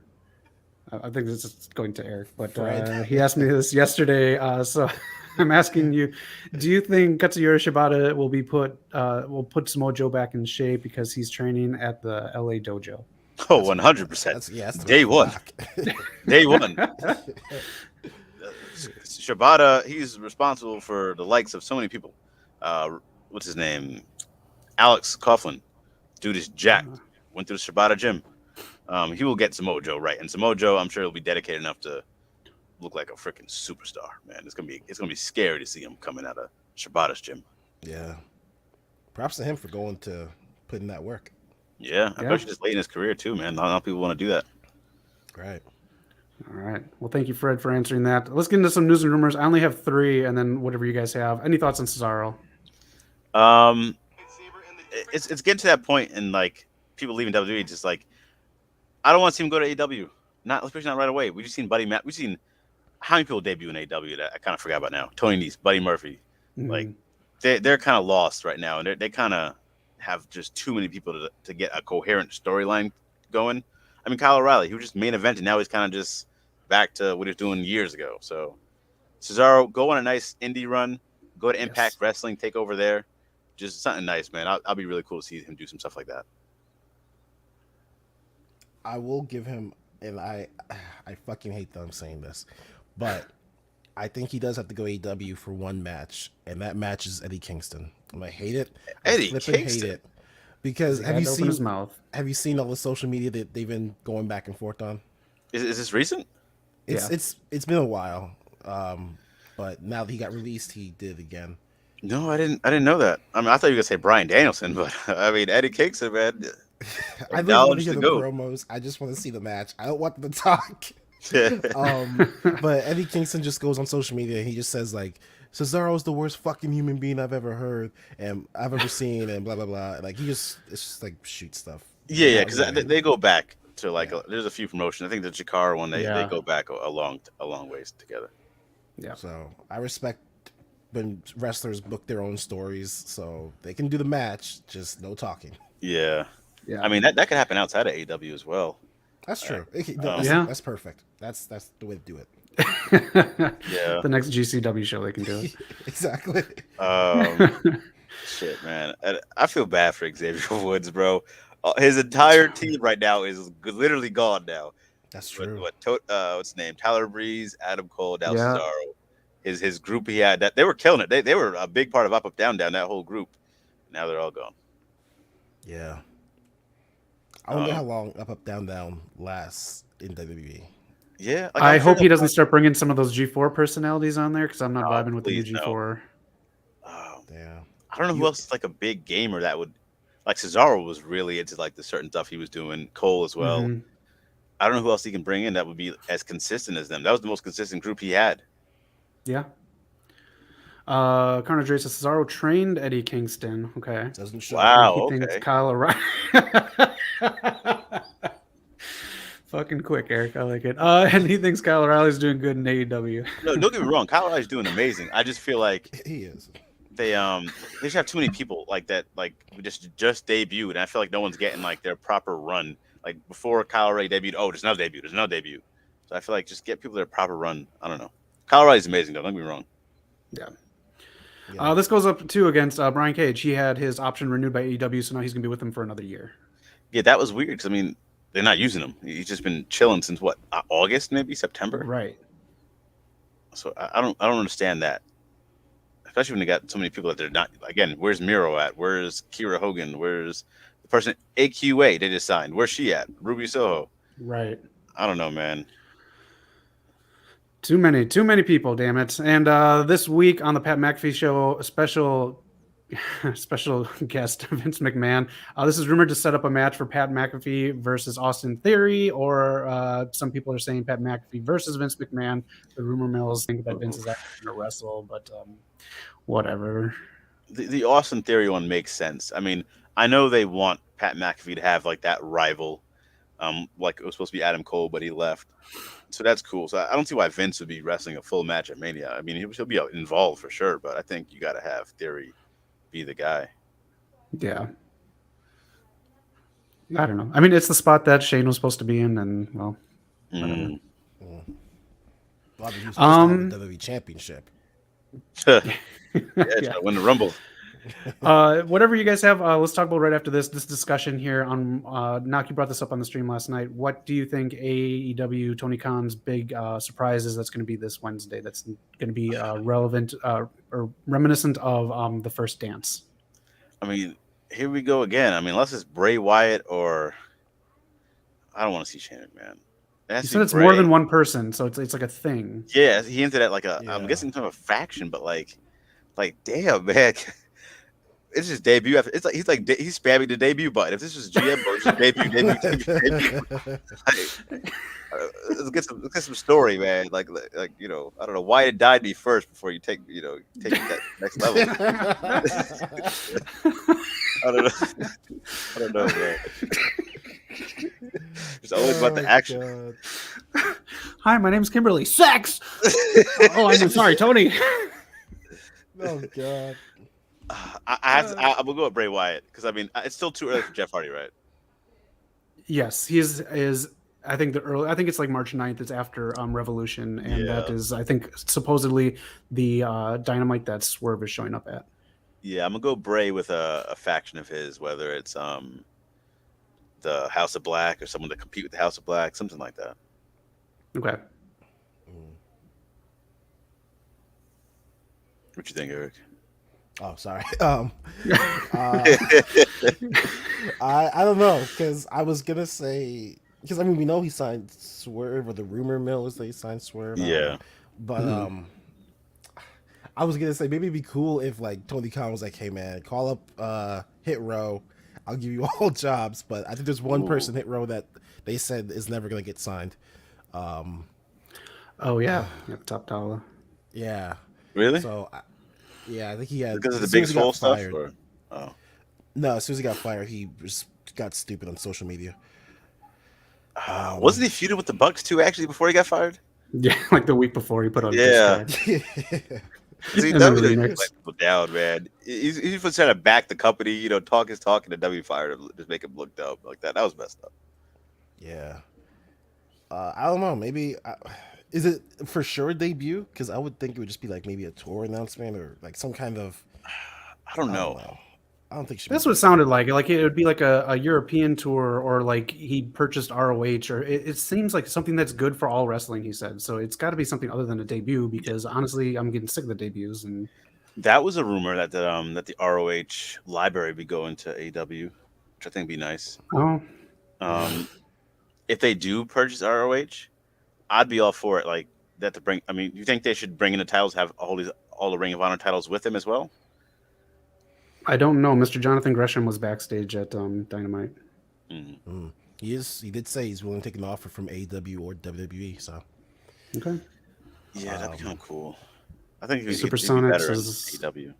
I think this is going to Eric, but he asked me this yesterday. So I'm asking you, do you think Katsuyori Shibata will put Mojo back in shape because he's training at the LA dojo? Oh, 100%. Yes. Day one. Day one. Shibata, he's responsible for the likes of so many people. What's his name? Alex Coughlin. Dude is jacked. Went to the Shibata gym. He will get Mojo right, and Mojo, I'm sure he'll be dedicated enough to look like a freaking superstar. Man, it's gonna be scary to see him coming out of Shibata's gym. Yeah, props to him for going to put in that work. Yeah, especially just late in his career too, man. Not a lot of people want to do that. Right. All right. Well, thank you, Fred, for answering that. Let's get into some news and rumors. I only have 3, and then whatever you guys have. Any thoughts on Cesaro? It's getting to that point, and like people leaving WWE, just like. I don't want to see him go to AEW. Especially not right away. We've just seen Buddy Matt. We've seen how many people debut in AEW that I kind of forgot about now. Tony Nese, Buddy Murphy. Mm-hmm. Like they're kind of lost right now, and they kind of have just too many people to get a coherent storyline going. I mean, Kyle O'Reilly, he was just main event, and now he's kind of just back to what he was doing years ago. So Cesaro, go on a nice indie run. Go to Impact Wrestling, take over there. Just something nice, man. I'll be really cool to see him do some stuff like that. I will give him, and I fucking hate that I'm saying this, but I think he does have to go AEW for one match, and that match is Eddie Kingston. I hate it. Eddie Kingston. Hate it because have you seen his mouth? Have you seen all the social media that they've been going back and forth on? Is this recent? It's been a while, but now that he got released, he did again. No, I didn't know that. I mean, I thought you were gonna say Bryan Danielson, but I mean Eddie Kingston, man. I don't want to hear the promos. I just want to see the match. I don't want them to talk. But Eddie Kingston just goes on social media and he just says like Cesaro's the worst fucking human being I've ever heard and I've ever seen and blah blah blah. Like it's just like shoot stuff. Yeah, because they go back to like there's a few promotions. I think the Chikara one they go back a long ways together. Yeah. So I respect when wrestlers book their own stories, so they can do the match, just no talking. Yeah. Yeah, I mean that could happen outside of AEW as well. That's true. That's perfect. That's the way to do it. Yeah, the next GCW show they can do it. Exactly. Shit, man, I feel bad for Xavier Woods, bro. His entire team right now is literally gone now. That's true. What's his name? Tyler Breeze, Adam Cole, Cesaro. His group he had that they were killing it. They were a big part of Up Down that whole group. Now they're all gone. Yeah. I wonder how long Up Down lasts in WWE. Yeah, like I hope he doesn't start bringing some of those G4 personalities on there because I'm not vibing with the new G4. Yeah, I don't know who else is like a big gamer that would like Cesaro was really into like the certain stuff he was doing. Cole as well. Mm-hmm. I don't know who else he can bring in that would be as consistent as them. That was the most consistent group he had. Yeah. Carnage Race Cesaro trained Eddie Kingston. Okay. Doesn't show. Wow. He thinks Kyle O'Reilly. Fucking quick, Eric. I like it. And he thinks Kyle O'Reilly's doing good in AEW. No, don't get me wrong. Kyle O'Reilly's doing amazing. I just feel like he is. They just have too many people like that. Like just debuted, and I feel like no one's getting like their proper run. Like before Kyle O'Reilly debuted, there's another debut. There's another debut. So I feel like just get people their proper run. I don't know. Kyle O'Reilly's amazing though. Don't get me wrong. Yeah. This goes up too against Brian Cage. He had his option renewed by AEW, so now he's gonna be with them for another year. Yeah, that was weird because I mean they're not using him. He's just been chilling since what August, maybe September. Right. So I don't understand that, especially when they got so many people that they're not. Again, where's Miro at? Where's Kira Hogan? Where's the person AQA they just signed? Where's she at? Ruby Soho. Right. I don't know, man. Too many people, damn it. And this week on the Pat McAfee show, a special special guest Vince McMahon. This is rumored to set up a match for Pat McAfee versus Austin Theory, or some people are saying Pat McAfee versus Vince McMahon. The rumor mills think that Vince is actually going to wrestle, but whatever. The Austin Theory one makes sense. I mean, I know they want Pat McAfee to have like that rival, like it was supposed to be Adam Cole, but he left. So that's cool. So I don't see why Vince would be wrestling a full match at Mania. I mean, he'll be involved for sure, but I think you got to have Theory be the guy. Yeah. I don't know. I mean, it's the spot that Shane was supposed to be in, and well, whatever. Mm. Well, he was supposed to have the WWE Championship. Yeah. Win the Rumble. Whatever you guys have, let's talk about right after this discussion here on Naki brought this up on the stream last night. What do you think AEW Tony Khan's big surprise is that's going to be this Wednesday that's going to be relevant or reminiscent of the first dance? I mean, here we go again. I mean, unless it's Bray Wyatt or I don't want to see Shane McMahon. You said it's more than one person, so it's like a thing. Yeah, he hinted at like I'm guessing some of a faction, but like damn, man. It's just debut. It's like he's spamming the debut button. If this was GM, it's just debut. Let's get some story, man. Like you know, I don't know why it died me first before you take it that next level. I don't know, man. It's always about the action. God. Hi, my name's Kimberly. Sex. Oh, I'm sorry, Tony. Oh God. I'm gonna go with Bray Wyatt because I mean it's still too early for Jeff Hardy, right? Yes, he is. I think I think it's like March 9th. It's after Revolution, and that is, I think, supposedly the Dynamite that Swerve is showing up at. Yeah, I'm gonna go Bray with a faction of his, whether it's the House of Black or someone to compete with the House of Black, something like that. Okay. What you think, Eric? Oh, sorry. I don't know, because I was gonna say, because I mean we know he signed Swerve, or the rumor mill is that he signed Swerve. Yeah. But I was gonna say maybe it'd be cool if like Tony Khan was like, hey man, call up Hit Row, I'll give you all jobs. But I think there's one person, Hit Row, that they said is never gonna get signed. Oh yeah, Top Dollar. Yeah. Really? So. Yeah, I think he had, because of the Big Swole stuff. Or? Oh. No, as soon as he got fired, he just got stupid on social media. Wasn't he feuding with the Bucks too? Actually, before he got fired. Yeah, like the week before he put on. Yeah. See, WWE let people down, man. He's just trying to back the company, you know, talk his talk, and the W fired him, just make him look dumb like that. That was messed up. Yeah. I don't know. Maybe. Is it for sure debut? Because I would think it would just be like maybe a tour announcement or like some kind of. I don't know. I don't think that's what it sounded like. Like it would be like a European tour, or like he purchased ROH, or it seems like something that's good for all wrestling. He said so. It's got to be something other than a debut, because honestly, I'm getting sick of the debuts. And that was a rumor that the ROH library would be going to AEW, which I think would be nice. Oh. If they do purchase ROH. I'd be all for it. Like that to bring. I mean, you think they should bring in the titles, have all the Ring of Honor titles with them as well? I don't know. Mr. Jonathan Gresham was backstage at Dynamite. Mm-hmm. He did say he's willing to take an offer from AEW or WWE. So okay. Yeah, that'd be kind of cool. I think Supersonics is AEW.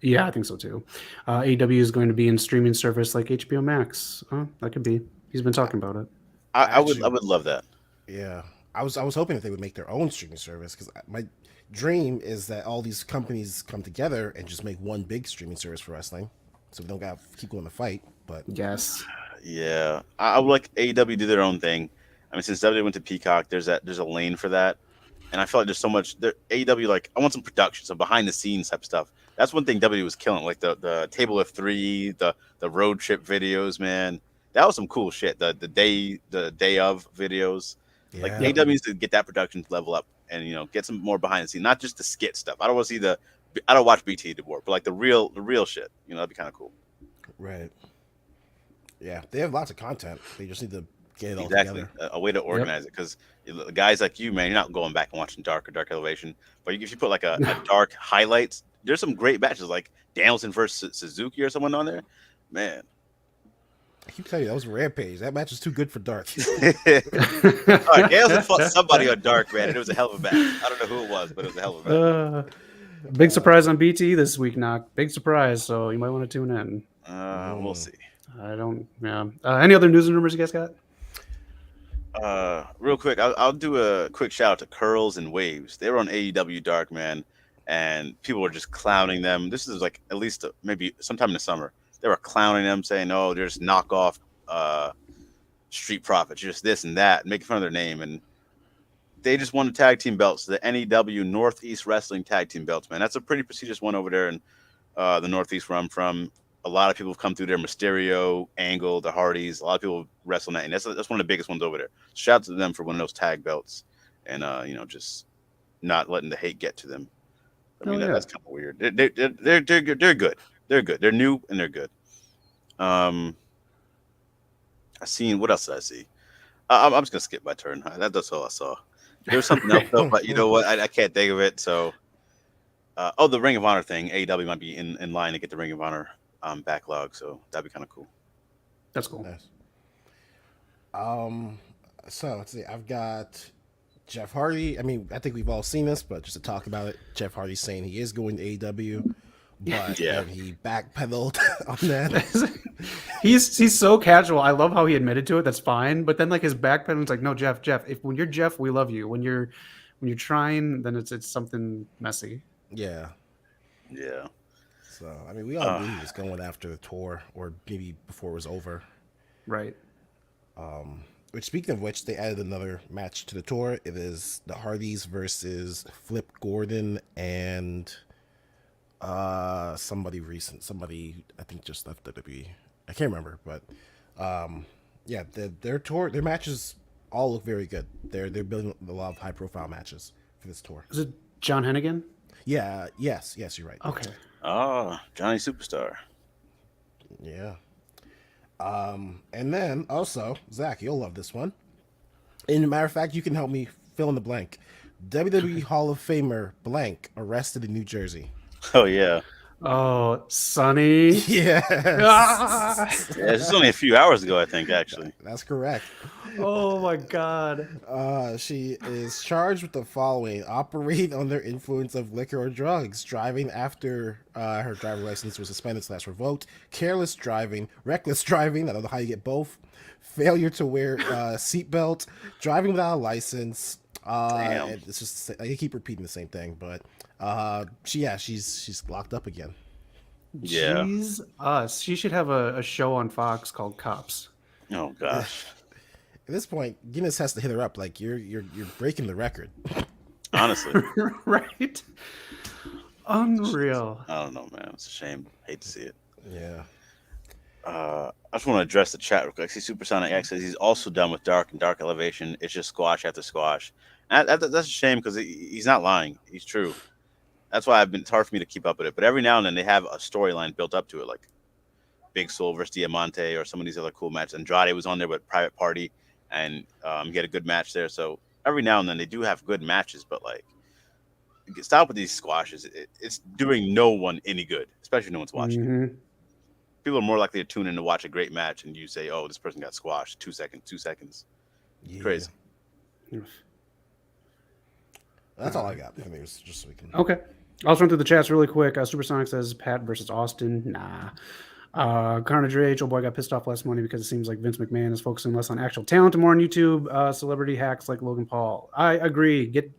Yeah, I think so too. AEW is going to be in streaming service like HBO Max. That could be. He's been talking about it. I would love that. Yeah, I was hoping that they would make their own streaming service, because my dream is that all these companies come together and just make one big streaming service for wrestling, so we don't got to keep going to fight. But yes, yeah, I would like AEW do their own thing. I mean, since WWE went to Peacock, there's a lane for that, and I feel like there's so much. AEW, like, I want some production, some behind the scenes type stuff. That's one thing WWE was killing, like the Table of Three, the road trip videos, man. That was some cool shit. The day of videos. Yeah. Like AEW needs to get that production level up, and get some more behind the scenes, not just the skit stuff. I don't want to see I don't watch BT anymore, but like the real shit. That'd be kind of cool. Right. Yeah, they have lots of content. They just need to get it all together. A way to organize it, because guys like you, man, you're not going back and watching Dark or Dark Elevation, but if you put like a Dark highlights there's some great matches like Danielson versus Suzuki or someone on there. Man, I keep telling you, that was Rampage. That match was too good for Dark. all right, Danielson fought somebody on Dark, man, and it was a hell of a match. I don't know who it was, but it was a hell of a match. Big surprise on BT this week, Knock. Big surprise, so you might want to tune in. We'll see. I don't. Yeah. Any other news and rumors you guys got? Real quick, I'll do a quick shout out to Curls and Waves. They were on AEW Dark, man, and people were just clowning them. This is like at least maybe sometime in the summer. They were clowning them, saying, "Oh, they're just knockoff Street Profits, just this and that," making fun of their name. And they just won the tag team belts, the NEW Northeast Wrestling Tag Team belts, man. That's a pretty prestigious one over there in the Northeast where I'm from. A lot of people have come through there. Mysterio, Angle, the Hardys. A lot of people wrestle that, and that's one of the biggest ones over there. Shout out to them for winning those tag belts, and just not letting the hate get to them. I mean, that's kind of weird. They're good. They're good. They're good. They're new and they're good. I seen, what else did I see? I'm just gonna skip my turn. That's all I saw. There was something else though, but you know what? I can't think of it. So, the Ring of Honor thing. AEW might be in line to get the Ring of Honor backlog, so that'd be kind of cool. That's cool. Nice. So let's see. I've got Jeff Hardy. I mean, I think we've all seen this, but just to talk about it, Jeff Hardy saying he is going to AEW, but then he backpedaled on that. he's so casual. I love how he admitted to it. That's fine. But then like his backpedaling's like, no, Jeff. When you're Jeff, we love you. When you're trying, then it's something messy. Yeah. Yeah. So I mean, we all knew he was going after the tour, or maybe before it was over. Right. Which, speaking of which, they added another match to the tour. It is the Hardys versus Flip Gordon and somebody recent. Somebody I think just left WWE. I can't remember, but yeah, their tour, their matches all look very good. They're building a lot of high profile matches for this tour. Is it John Hennigan? Yeah. Yes, you're right. Okay. Oh, Johnny Superstar. Yeah. And then also, Zach, you'll love this one. And matter of fact, you can help me fill in the blank. WWE Hall of Famer blank arrested in New Jersey. Oh yeah. Oh, Sonny. Yeah. Yeah, this is only a few hours ago, I think, actually. That's correct. Oh my God. She is charged with the following: operating under influence of liquor or drugs, driving after her driver's license was suspended / revoked, careless driving, reckless driving, I don't know how you get both, failure to wear seatbelt, driving without a license. And it's just, I keep repeating the same thing, but she's locked up again. Yeah. Jeez, us. She should have a show on Fox called Cops. Oh gosh. At this point, Guinness has to hit her up. Like you're breaking the record. Honestly. Right? Unreal. I don't know, man. It's a shame. Hate to see it. Yeah. I just want to address the chat real quick. See, Supersonic X says he's also done with Dark and Dark Elevation. It's just squash after squash. And that's a shame because he's not lying. He's true. That's why it's hard for me to keep up with it. But every now and then they have a storyline built up to it, like Big Soul versus Diamante or some of these other cool matches. Andrade was on there with Private Party and get a good match there. So every now and then they do have good matches, but like stop with these squashes. It's doing no one any good, especially no one's watching. Mm-hmm. People are more likely to tune in to watch a great match, and you say, "Oh, this person got squashed 2 seconds." Yeah. Crazy. That's all I got. I mean, just so we can. Okay. I'll run through the chats really quick. Supersonic says Pat versus Austin. Nah. Carnage Rage, old boy got pissed off last money because it seems like Vince McMahon is focusing less on actual talent and more on YouTube celebrity hacks like Logan Paul. I agree. Get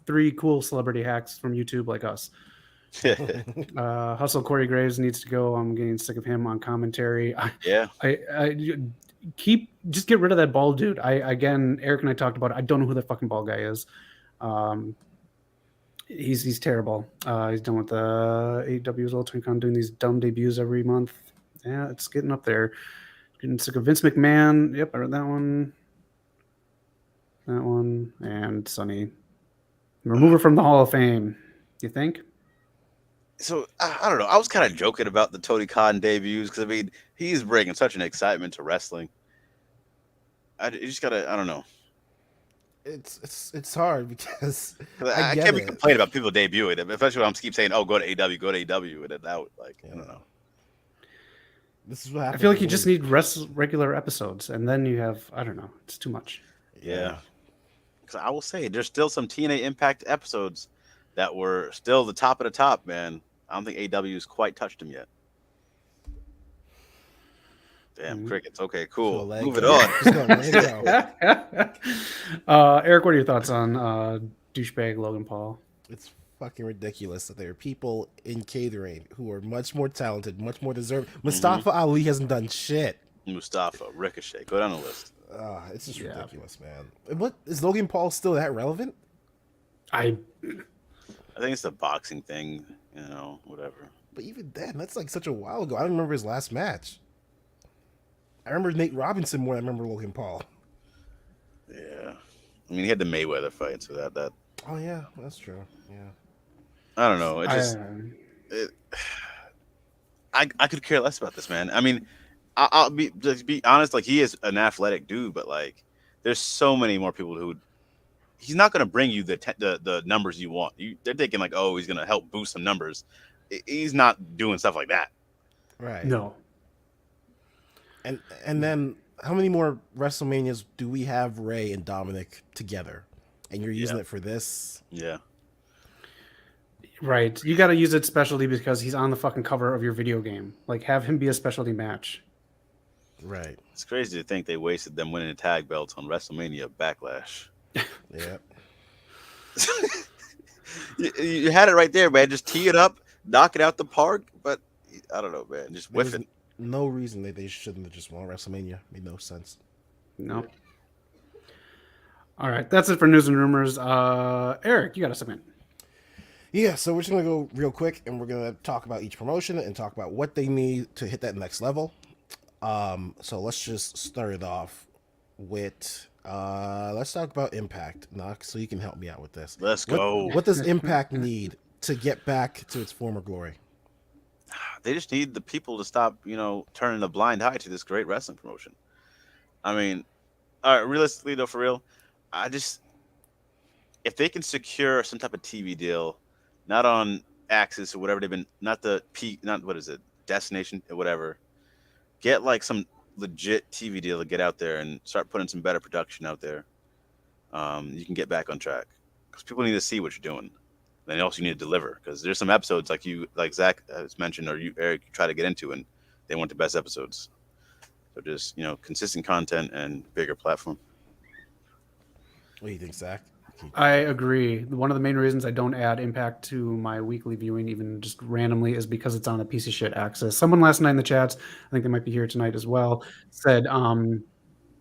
3 cool celebrity hacks from YouTube like us. Hustle Corey Graves needs to go. I'm getting sick of him on commentary. I just get rid of that bald dude. Again, Eric and I talked about it. I don't know who that fucking bald guy is. He's terrible. He's done with the AEW's Ultimate Con, doing these dumb debuts every month. Yeah, it's getting up there. Getting sick of Vince McMahon. Yep, I read that one. That one. And Sonny. Remove her from the Hall of Fame. You think? So I don't know. I was kind of joking about the Tony Khan debuts because I mean he's bringing such an excitement to wrestling. You just gotta. I don't know. it's hard because I get can't be it. complaining about people debuting, especially when I'm keep saying, "Oh, go to AEW, go to AEW," and then out. Like, I don't know. This is what I happens. feel like you just need regular episodes, and then you have, I don't know, it's too much. Yeah. Because I will say, there's still some TNA Impact episodes that were still the top of the top, man. I don't think AEW's quite touched them yet. Damn, crickets. Okay, cool. Move it on. Just gonna let it go. Eric, what are your thoughts on douchebag Logan Paul? It's fucking ridiculous that there are people in catering who are much more talented, much more deserving. Mustafa Ali hasn't done shit. Mustafa, Ricochet, go down the list. It's just ridiculous, man. What is Logan Paul still that relevant? I think it's the boxing thing, whatever. But even then, that's like such a while ago. I don't remember his last match. I remember Nate Robinson more than I remember Logan Paul. Yeah, I mean he had the Mayweather fight, so that. Oh yeah, that's true. Yeah. I don't know. I could care less about this man. I mean, I'll be honest. Like he is an athletic dude, but like there's so many more people who he's not going to bring you the numbers you want. They're thinking like, oh, he's going to help boost some numbers. He's not doing stuff like that. Right. No. And then how many more WrestleManias do we have Ray and Dominic together? And you're using it for this? Yeah. Right. You got to use it specialty because he's on the fucking cover of your video game. Like, have him be a specialty match. Right. It's crazy to think they wasted them winning the tag belts on WrestleMania Backlash. Yeah. You had it right there, man. Just tee it up, knock it out the park. But I don't know, man. Just whiff it. No reason that they shouldn't have just won WrestleMania. Made no sense. No. All right. That's it for news and rumors. Eric, you got a segment. Yeah, so we're just going to go real quick, and we're going to talk about each promotion and talk about what they need to hit that next level. So let's just start it off with, let's talk about Impact, Knox, so you can help me out with this. Let's go. What does Impact need to get back to its former glory? They just need the people to stop, turning a blind eye to this great wrestling promotion. I mean, realistically, though, for real, if they can secure some type of TV deal, not on Axis or whatever they've been, not the P, not what is it, Destination or whatever, get like some legit TV deal to get out there and start putting some better production out there. You can get back on track because people need to see what you're doing. Then also you need to deliver because there's some episodes like Zach has mentioned or you, Eric, you try to get into and they want the best episodes. So just, consistent content and bigger platform. What do you think, Zach? I agree. One of the main reasons I don't add Impact to my weekly viewing, even just randomly, is because it's on a piece of shit access. Someone last night in the chats, I think they might be here tonight as well, said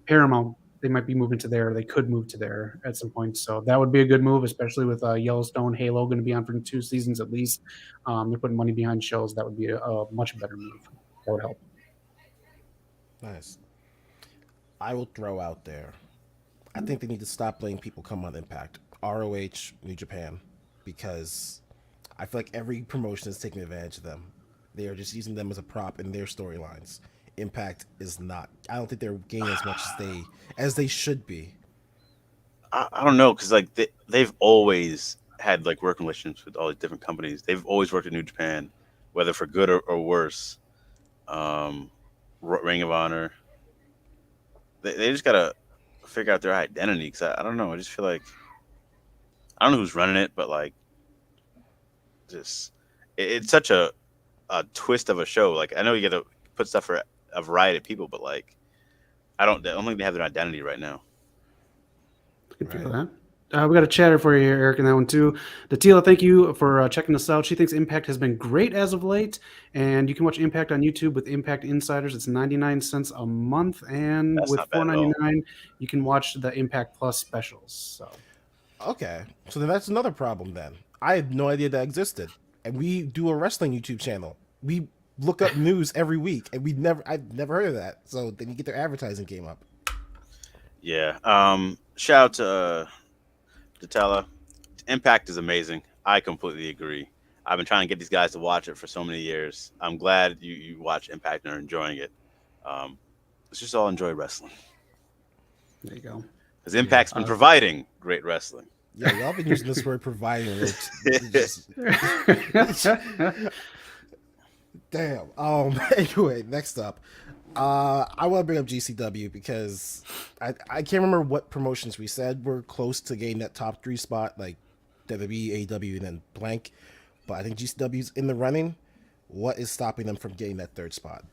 Paramount, they might be moving to there. They could move to there at some point. So that would be a good move, especially with Yellowstone, Halo going to be on for 2 seasons at least. They're putting money behind shows. That would be a much better move. That would help. Nice. I will throw out there, I think they need to stop letting people come on Impact, ROH, New Japan, because I feel like every promotion is taking advantage of them. They are just using them as a prop in their storylines. Impact is not. I don't think they're gaining as much as they should be. I don't know because like they've always had like working relationships with all these different companies. They've always worked at New Japan, whether for good or worse. Ring of Honor. They just gotta figure out their identity because I don't know. I just feel like I don't know who's running it, but like just it's such a twist of a show. Like I know you got to put stuff for a variety of people, but like I don't think they have their identity right now. Good for that. We got a chatter for you here, Eric, in that one too. Datila, thank you for checking us out. She thinks Impact has been great as of late, and you can watch Impact on YouTube with Impact Insiders. It's 99 cents a month, and That's with not bad at $4.99, you can watch the Impact Plus specials. So, Okay, so then that's another problem. Then I had no idea that existed, and we do a wrestling YouTube channel. We look up news every week, and I've never heard of that. So then you get their advertising game up. Yeah. Shout out to Datella. Impact is amazing. I completely agree. I've been trying to get these guys to watch it for so many years. I'm glad you watch Impact and are enjoying it. Let's just all enjoy wrestling. there you go. Because Impact's been providing great wrestling. Yeah, y'all been using this word providing a little. Damn. Anyway, next up, I want to bring up GCW because I can't remember what promotions we said were close to getting that top 3 spot, like WWE, AEW, and then blank. But I think GCW's in the running. What is stopping them from getting that 3rd spot?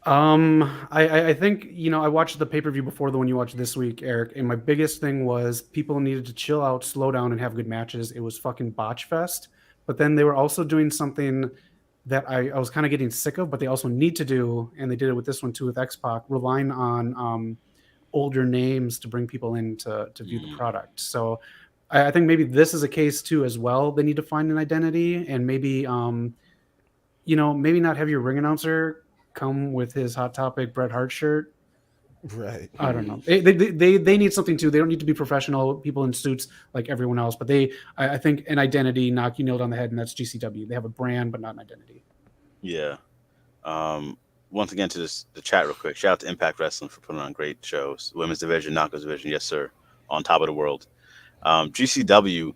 I think, I watched the pay-per-view before the one you watched this week, Eric, and my biggest thing was people needed to chill out, slow down, and have good matches. It was fucking botch fest. But then they were also doing something that I was kind of getting sick of, but they also need to do, and they did it with this one too with X-Pac, relying on older names to bring people in to view the product. So I think maybe this is a case too as well. They need to find an identity, and maybe maybe not have your ring announcer come with his Hot Topic Bret Hart shirt. Right. I don't know. They need something too. They don't need to be professional people in suits like everyone else, but I think an identity, knock you nailed on the head, and that's GCW. They have a brand, but not an identity. Yeah. Once again, to the chat real quick. Shout out to Impact Wrestling for putting on great shows. Women's division, Knockouts division, yes sir, on top of the world. GCW.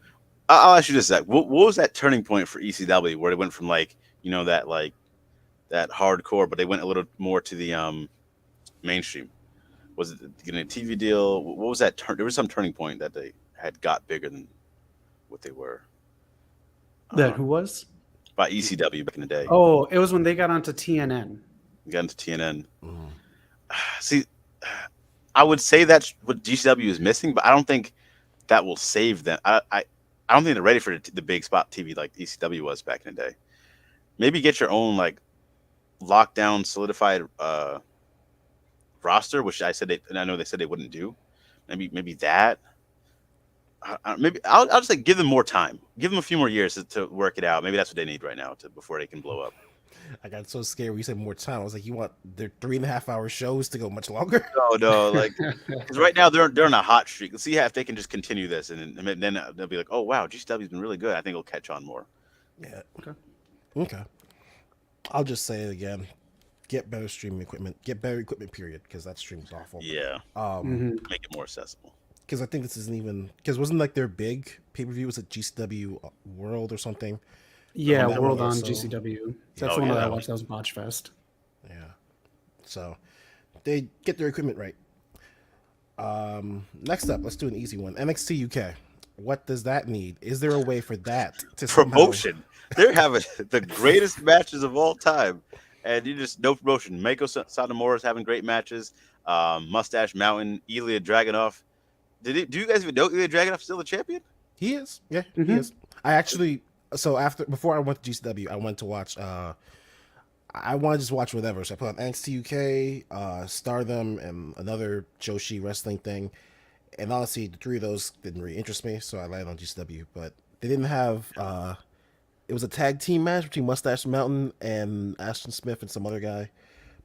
I'll ask you this, Zach. What was that turning point for ECW where they went from that hardcore, but they went a little more to the mainstream? Was it getting a TV deal? What was that turn? There was some turning point that they had got bigger than what they were. Who was? By ECW back in the day. Oh, it was when they got onto TNN. Got into TNN. See, I would say that's what GCW is missing, but I don't think that will save them. I don't think they're ready for the big spot TV like ECW was back in the day. Maybe get your own lockdown solidified roster, which I know they said they wouldn't do. Maybe that. Maybe I'll just give them more time. Give them a few more years to work it out. Maybe that's what they need right now before they can blow up. I got so scared when you said more time. I was like, you want their 3.5-hour shows to go much longer? No, because right now they're on a hot streak. Let's see if they can just continue this, and then they'll be like, oh wow, GCW's been really good. I think it'll catch on more. Yeah. Okay. I'll just say it again. Get better streaming equipment. Get better equipment, period, because that stream's awful. Yeah. Make it more accessible. Because I think this isn't even... Because wasn't their big pay-per-view was at GCW World or something? Yeah, World on GCW. That's the one that I watched. That was Botch Fest. Yeah. So, they get their equipment right. Next up, let's do an easy one. NXT UK. What does that need? Is there a way for that to promotion? They're having the greatest matches of all time, and you just no promotion. Mako Satomura is having great matches. Mustache Mountain, Ilya Dragunov. Do you guys even know Ilya Dragunov's still the champion? He is. Yeah, he is. I actually before I went to GCW, I went to watch. I wanted to just watch whatever, so I put on NXT UK, Stardom, and another Joshi wrestling thing. And honestly, the 3 of those didn't really interest me, so I landed on GCW. But they didn't have. It was a tag team match between Mustache Mountain and Ashton Smith and some other guy.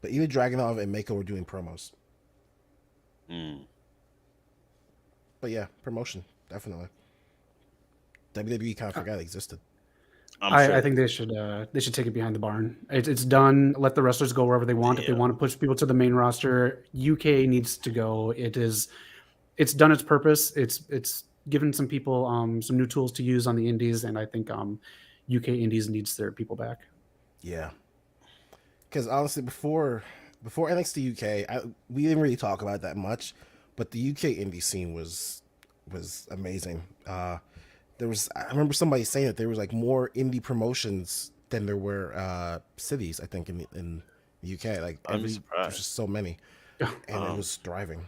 But either Dragunov and Mako were doing promos. But yeah, promotion, definitely. WWE kind of forgot it existed. I think they should take it behind the barn. It's done. Let the wrestlers go wherever they want. If they want to push people to the main roster, UK needs to go. It's done its purpose. It's given some people some new tools to use on the indies, and I think UK indies needs their people back. Yeah, because honestly, before NXT UK, we didn't really talk about it that much, but the UK indie scene was amazing. I remember somebody saying that there was more indie promotions than there were cities. I think in the UK, there's just so many, and it was thriving.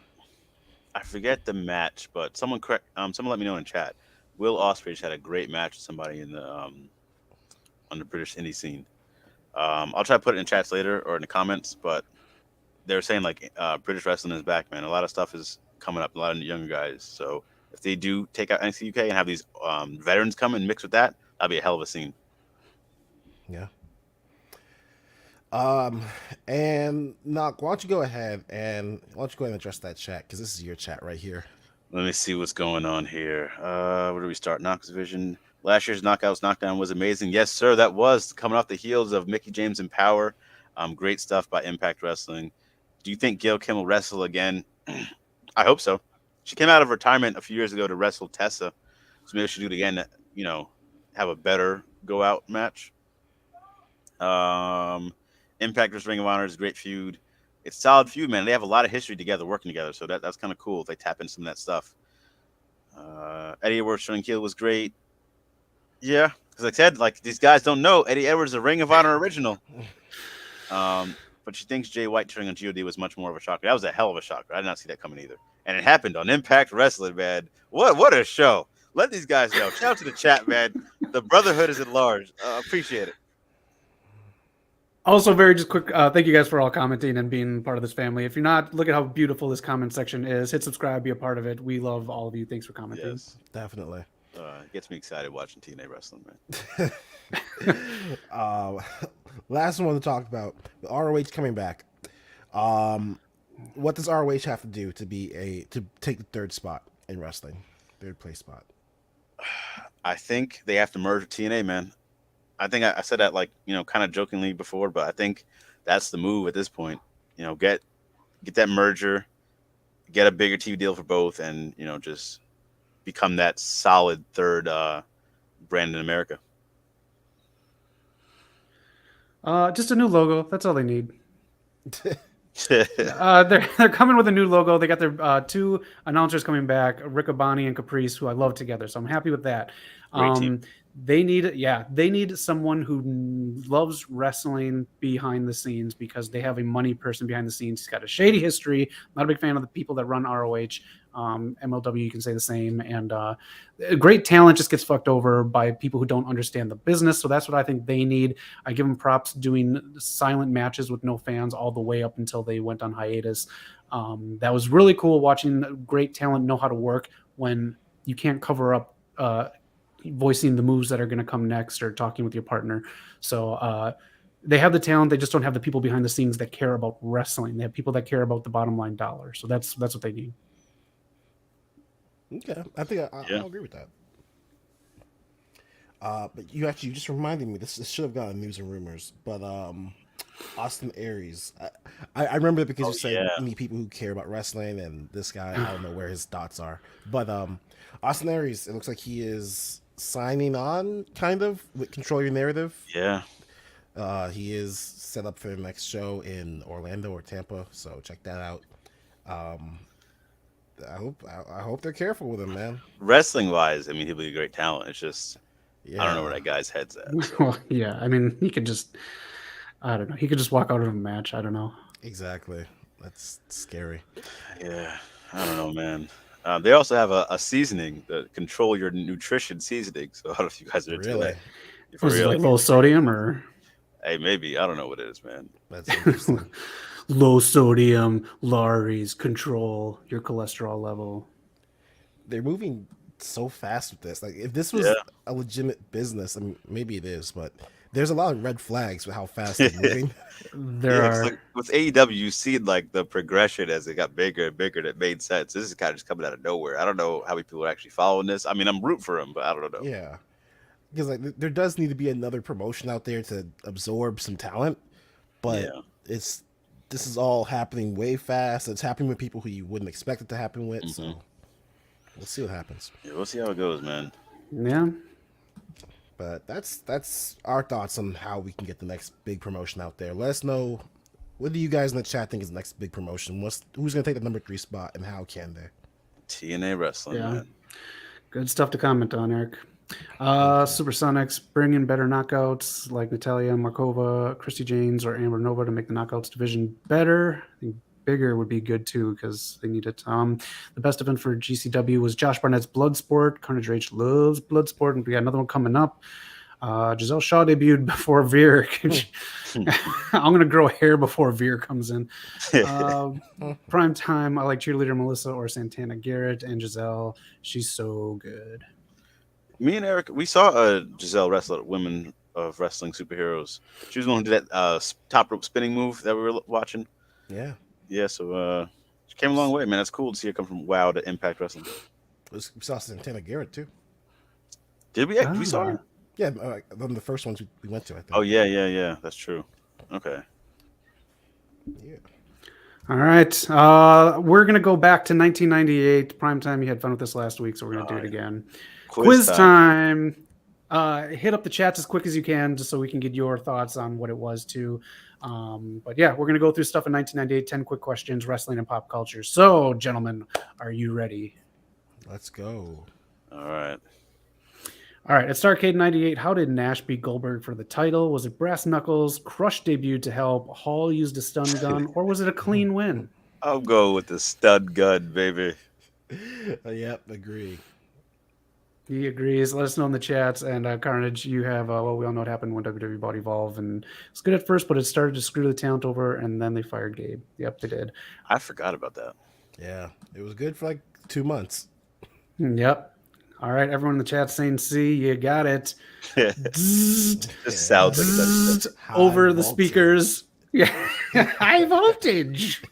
I forget the match, but someone let me know in chat. Will Ospreay just had a great match with somebody in the on the British indie scene. I'll try to put it in chats later or in the comments, but they're saying British wrestling is back, man. A lot of stuff is coming up, a lot of younger guys. So if they do take out NXT UK and have these veterans come and mix with that, that'd be a hell of a scene. Yeah. And Knock, why don't you go ahead and address that chat, because this is your chat right here. Let me see what's going on here. Where do we start? Knox Vision. Last year's Knockouts Knockdown was amazing. Yes, sir, that was coming off the heels of Mickey James and Power. Great stuff by Impact Wrestling. Do you think Gail Kim will wrestle again? I hope so. She came out of retirement a few years ago to wrestle Tessa, so maybe she'll do it again. Have a better go out match. Impact vs Ring of Honor is a great feud. It's a solid feud, man. They have a lot of history together, working together, so that's kind of cool if they tap into some of that stuff. Eddie Edwards showing Keel was great. Yeah, because like I said, like these guys don't know Eddie Edwards is a Ring of Honor original. But she thinks Jay White turning on God was much more of a shocker. That was a hell of a shocker. I did not see that coming either, and it happened on Impact Wrestling, man. What a show! Let these guys know. Shout out to the chat, man. The brotherhood is at large. Appreciate it. Also, very just quick, thank you guys for all commenting and being part of this family. If you're not, look at how beautiful this comment section is. Hit subscribe, be a part of it. We love all of you. Thanks for commenting. Yes, Definitely. It gets me excited watching TNA wrestling, man. Last one to talk about, the ROH coming back. What does ROH have to do to take the third spot in wrestling? Third place spot. I think they have to merge with TNA, man. I think I said that kind of jokingly before, but I think that's the move at this point. Get that merger, get a bigger TV deal for both, and just become that solid third brand in America. Just a new logo. That's all they need. They're coming with a new logo. They got their two announcers coming back, Riccaboni and Caprice, who I love together. So I'm happy with that. Great team. They need someone who loves wrestling behind the scenes, because they have a money person behind the scenes. He's got a shady history. Not a big fan of the people that run ROH. MLW, you can say the same. And great talent just gets fucked over by people who don't understand the business. So that's what I think they need. I give them props doing silent matches with no fans all the way up until they went on hiatus. That was really cool watching great talent know how to work when you can't cover up voicing the moves that are going to come next or talking with your partner. So they have the talent. They just don't have the people behind the scenes that care about wrestling. They have people that care about the bottom line dollar. So that's what they need. Okay, I think I'll agree with that. But you just reminded me. This should have gotten news and rumors. But Austin Aries, I remember it because you said you need people who care about wrestling, and this guy, I don't know where his thoughts are. But Austin Aries, it looks like he is signing on, kind of, with Control Your Narrative. Yeah. He is set up for the next show in Orlando or Tampa, so check that out. I hope they're careful with him, man. Wrestling wise, I mean, he'll be a great talent. It's just I don't know where that guy's head's at. So. Well, yeah, I mean, he could just walk out of a match. I don't know. Exactly. That's scary. Yeah, I don't know, man. They also have a seasoning that control your nutrition seasoning. So I don't know if you guys are into that. Was it like low sodium or? Hey, maybe. I don't know what it is, man. That's interesting. Low sodium, Laurie's, control your cholesterol level. They're moving so fast with this. Like, if this was a legitimate business, I mean, maybe it is, but there's a lot of red flags with how fast they're moving. There are. Like, with AEW, you see like the progression as it got bigger and bigger. That made sense. This is kind of just coming out of nowhere. I don't know how many people are actually following this. I mean, I'm rooting for them, but I don't know. Yeah, because like there does need to be another promotion out there to absorb some talent, but this is all happening way fast. It's happening with people who you wouldn't expect it to happen with. So we'll see what happens. Yeah, we'll see how it goes, man. Yeah. But that's our thoughts on how we can get the next big promotion out there. Let us know, what do you guys in the chat think is the next big promotion? Who's going to take the number 3 spot, and how can they? TNA Wrestling, man. Good stuff to comment on, Eric. Supersonics bring in better knockouts like Natalia Markova, Christy Janes, or Amber Nova to make the knockouts division better. I think bigger would be good too, because they need it. The best event for GCW was Josh Barnett's Bloodsport. Carnage Rage loves Bloodsport, and we got another one coming up. Giselle Shaw debuted before Veer. I'm gonna grow hair before Veer comes in. Prime time, I like cheerleader Melissa or Santana Garrett, and Giselle. She's so good. Me and Eric, we saw Giselle wrestle at Women of Wrestling Superheroes. She was the one who did that top rope spinning move that we were watching. Yeah, so she came a long way, man. It's cool to see her come from WoW to Impact Wrestling. We saw Santana Garrett too. Did we? We saw her? Yeah, one of the first ones we went to, I think. Oh, yeah. That's true. Okay. Yeah. All right. We're going to go back to 1998. Primetime, you had fun with this last week, so we're going to do it again. Quiz time. Hit up the chats as quick as you can just so we can get your thoughts on what it was too. But yeah, we're going to go through stuff in 1998, 10 quick questions, wrestling and pop culture. So, gentlemen, are you ready? Let's go. All right. All right, at Starrcade 98, how did Nash beat Goldberg for the title? Was it brass knuckles, Crush debuted to help, Hall used a stun gun, or was it a clean win? I'll go with the stud gun, baby. Yep, agree. He agrees. Let us know in the chats. And Carnage, you have, well, we all know what happened when WWE bought Evolve. And it's good at first, but it started to screw the talent over, and then they fired Gabe. Yep, they did. I forgot about that. Yeah, it was good for like 2 months. Yep. All right, everyone in the chat saying C, you got it. Just sounds like that. Over the speakers. Yeah, high voltage.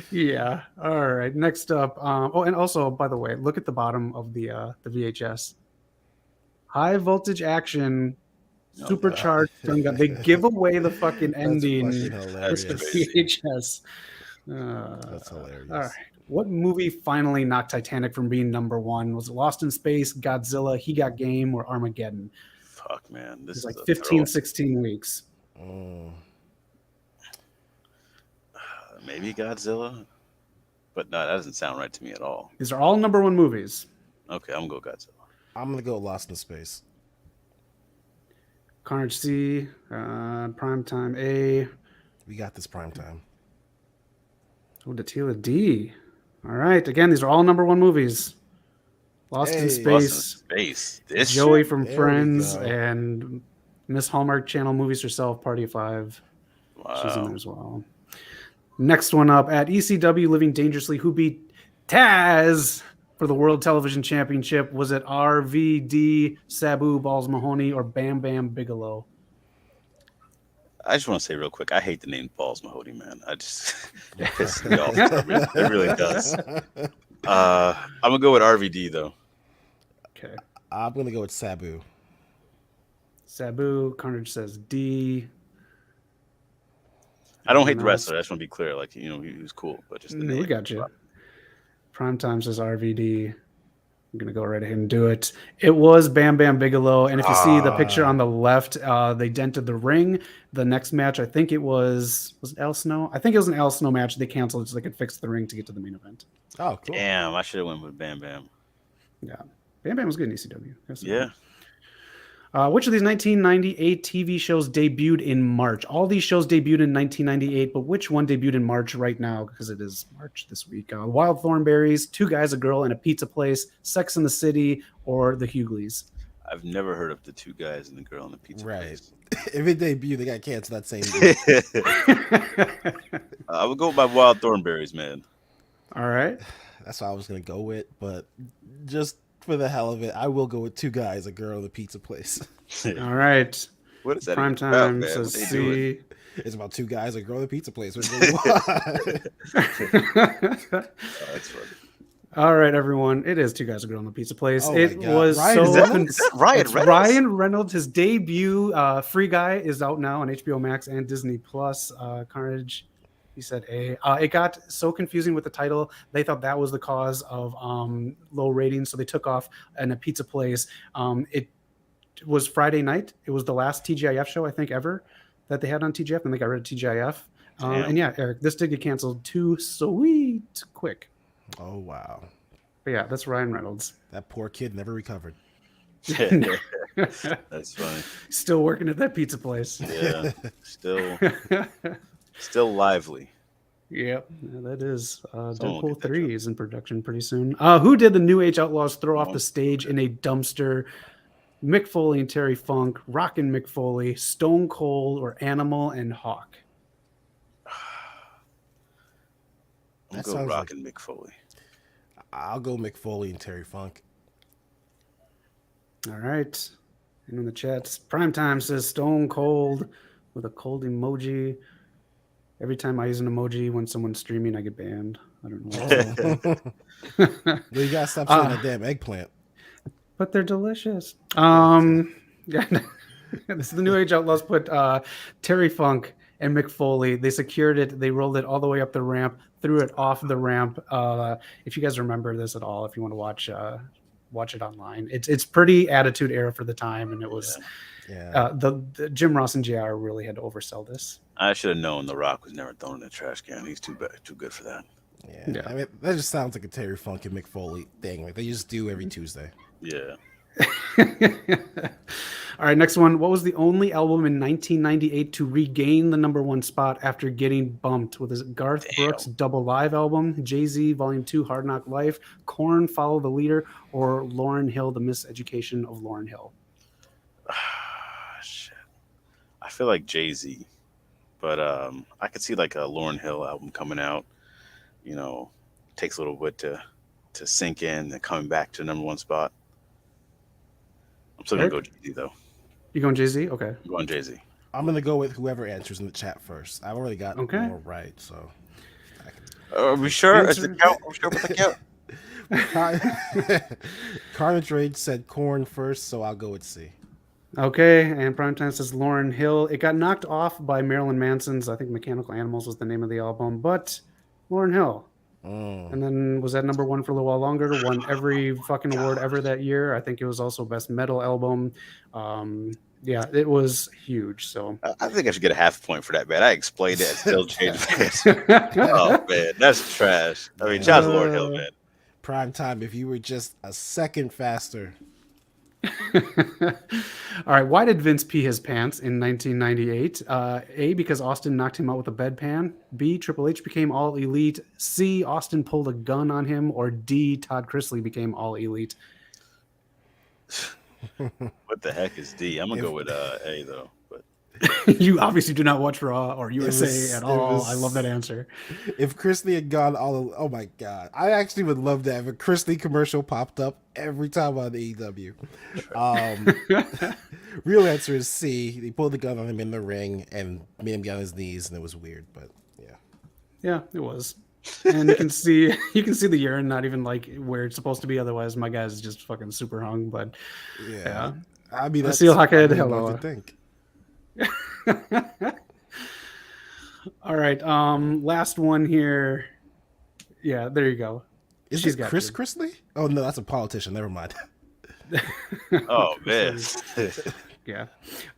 Yeah. All right. Next up. Oh, and also, by the way, look at the bottom of the VHS. High voltage action, supercharged stun gun. They give away the fucking ending. That's fucking hilarious. For the VHS. That's hilarious. All right. What movie finally knocked Titanic from being number one? Was it Lost in Space, Godzilla, He Got Game, or Armageddon? Fuck, man. This It's is like 15, 16 weeks. Maybe Godzilla, but no, that doesn't sound right to me at all. These are all number one movies. Okay, I'm gonna go Godzilla. I'm gonna go Lost in Space. Carnage C, Primetime A. We got this primetime. Oh, Datila D. All right. Again, these are all number one movies. Lost in Space. Lost in Space. This Joey shit? from There Friends we go. and Miss Hallmark Channel Movies herself, Party of Five. She's in Wow. there as well. Next one up at ECW Living Dangerously. Who beat Taz for the World Television Championship? Was it RVD, Sabu, Balls Mahoney, or Bam Bam Bigelow? I just want to say real quick, I hate the name Balls Mahoney, man. I just it pisses me off. It really does. I'm gonna go with RVD though. Okay. I'm gonna go with Sabu. Sabu. Carnage says D. I don't hate the Anyone else? wrestler. I just want to be clear. Like, you know, he was cool, but just the No, name. we got you. Primetime says RVD. I'm going to go right ahead and do it. It was Bam Bam Bigelow. And if you see the picture on the left, they dented the ring. The next match, I think it was it Al Snow? I think it was an Al Snow match. They canceled it so they could fix the ring to get to the main event. Oh, cool. Damn, I should have went with Bam Bam. Yeah. Bam Bam was good in ECW. Yes, Yeah. Which of these 1998 TV shows debuted in March? All these shows debuted in 1998, but which one debuted in March right now? Because it is March this week. Wild Thornberries, Two Guys, a Girl, and a Pizza Place, Sex in the City, or The Hughleys. I've never heard of the two guys and the girl in the pizza Right. place. If it debuted, they got canceled that same day. I would go with my Wild Thornberries, man. All right. That's what I was gonna go with, but just for the hell of it, I will go with Two Guys, a Girl, and a Pizza Place. All right. What is that? Prime even about, time man? says What they doing? C. It's about two guys, a girl, and a pizza place. What do you want? Oh, that's funny. All right, everyone. It is Two Guys, a Girl, and a Pizza Place. Oh my It God. was Ryan, so. is that- Is that Ryan It's Reynolds? Ryan Reynolds. His debut, Free Guy, is out now on HBO Max and Disney Plus. Carnage. He said A. It got so confusing with the title. They thought that was the cause of low ratings, so they took off in a pizza place. It was Friday night. It was the last TGIF show, I think, ever that they had on TGIF, and they got rid of TGIF. And yeah, Eric, this did get canceled too sweet quick. Oh wow, But yeah, that's Ryan Reynolds. that poor kid never recovered. That's funny. Still working at that pizza place. Yeah, still lively. Yep, yeah, that is. will Deadpool get that 3 job. is in production pretty soon. Who did the New Age Outlaws throw off the stage in a dumpster? Mick Foley and Terry Funk, Rockin' Mick Foley, Stone Cold, or Animal and Hawk? I'm That going sounds Rockin' Mick Foley. I'll go McFoley and Terry Funk. All right. And in the chats, Primetime says Stone Cold with a cold emoji. Every time I use an emoji when someone's streaming, I get banned. I don't know. Well, you gotta stop saying that damn eggplant. But they're delicious. Yeah. This is the New Age Outlaws put Terry Funk and Mick Foley. They secured it. They rolled it all the way up the ramp, threw it off the ramp. If you guys remember this at all, if you want to watch it online, it's pretty Attitude Era for the time, and it was the Jim Ross and JR really had to oversell this. I should have known The Rock was never thrown in the trash can. He's too good for that. Yeah. I mean, that just sounds like a Terry Funk and Mick Foley thing. Like they just do every Tuesday. Yeah. All right, next one. What was the only album in 1998 to regain the _1 spot after getting bumped? Was it Garth Brooks' Double Live album, Jay-Z Volume 2 Hard Knock Life, Korn Follow the Leader, or Lauryn Hill The Miseducation of Lauryn Hill? Shit. I feel like Jay-Z, but I could see like a Lauryn Hill album coming out. You know, takes a little bit to sink in and coming back to the #1 spot. I'm still going to go Jay-Z, though. You going Jay-Z? Okay. I'm going Jay-Z. I'm going to go with whoever answers in the chat first. I've already got more right, so. Are we sure? Is the count? Are we sure about the count? Carnage Rage said Korn first, so I'll go with C. Okay, and Primetime says Lauryn Hill. It got knocked off by Marilyn Manson's, I think Mechanical Animals was the name of the album, but Lauryn Hill. And then was that #1 for a little while longer, won every fucking award ever that year. I think it was also Best Metal Album. Yeah, it was huge. So I think I should get a half point for that, man. I explained it and still changed it. Oh, man, that's trash. I mean, shout out to Lauryn Hill, man. Primetime, if you were just a second faster. All right, why did Vince pee his pants in 1998? A, because Austin knocked him out with a bedpan. B, Triple H became All Elite. C, Austin pulled a gun on him. Or D, Todd Chrisley became All Elite. What the heck is D? I'm going to go with A, though. But You obviously do not watch Raw or USA at all. I love that answer. If Chrisley had gone oh my God. I actually would love that if a Chrisley commercial popped up every time on AEW. Real answer is C. They pulled the gun on him in the ring and made him get on his knees, and it was weird, but yeah. Yeah, it was. And you can see the urine not even like where it's supposed to be. Otherwise, my guy's just fucking super hung. But yeah. I mean, that's Seal Hackhead, hello. hello. To think. All right. Last one here. Yeah, there you go. Is it Chris Chrisley? Oh no, that's a politician. Never mind. Oh man. Yeah.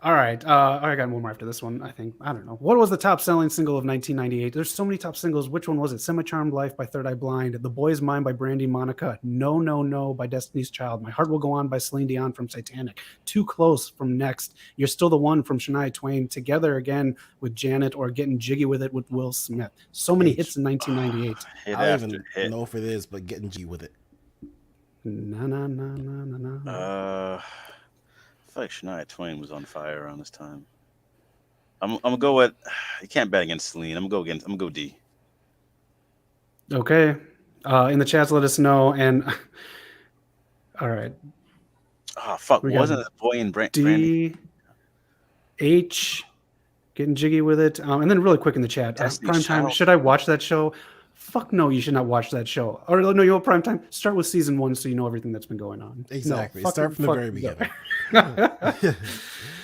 All right. I got one more after this one, I think. I don't know. What was the top selling single of 1998? There's so many top singles. Which one was it? Semi-Charmed Life by Third Eye Blind. The Boy's Mine by Brandy Monica. No, No, No by Destiny's Child. My Heart Will Go On by Celine Dion from Satanic. Too Close from Next. You're Still the One from Shania Twain. Together Again with Janet, or Getting Jiggy with It with Will Smith. So many hits in 1998. I don't even know if it is, but Getting G with it. No. I feel like Shania Twain was on fire around this time. I'm gonna go with. You can't bet against Celine. I'm gonna go D. Okay. In the chats, let us know. And all right. Oh fuck! Wasn't it Boy and Brandy? D. H. Getting Jiggy with It. And then really quick in the chat. Primetime. Should I watch that show? Fuck no, you should not watch that show. Or no, you know, Primetime. Start with season 1 so you know everything that's been going on. Exactly. Start from the very beginning.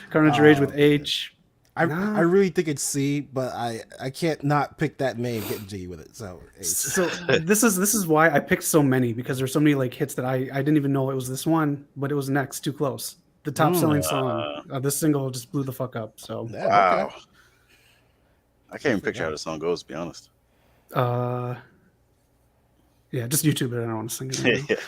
Carnage Rage with H. I really think it's C, but I can't not pick that name, Getting Jiggy with It. So H. So this is why I picked so many, because there's so many like hits that I didn't even know it was this one, but it was Next, Too Close. The top selling song. This single just blew the fuck up. So wow. Okay. I can't even picture how the song goes, to be honest. Yeah, just YouTube it. I don't want to sing it.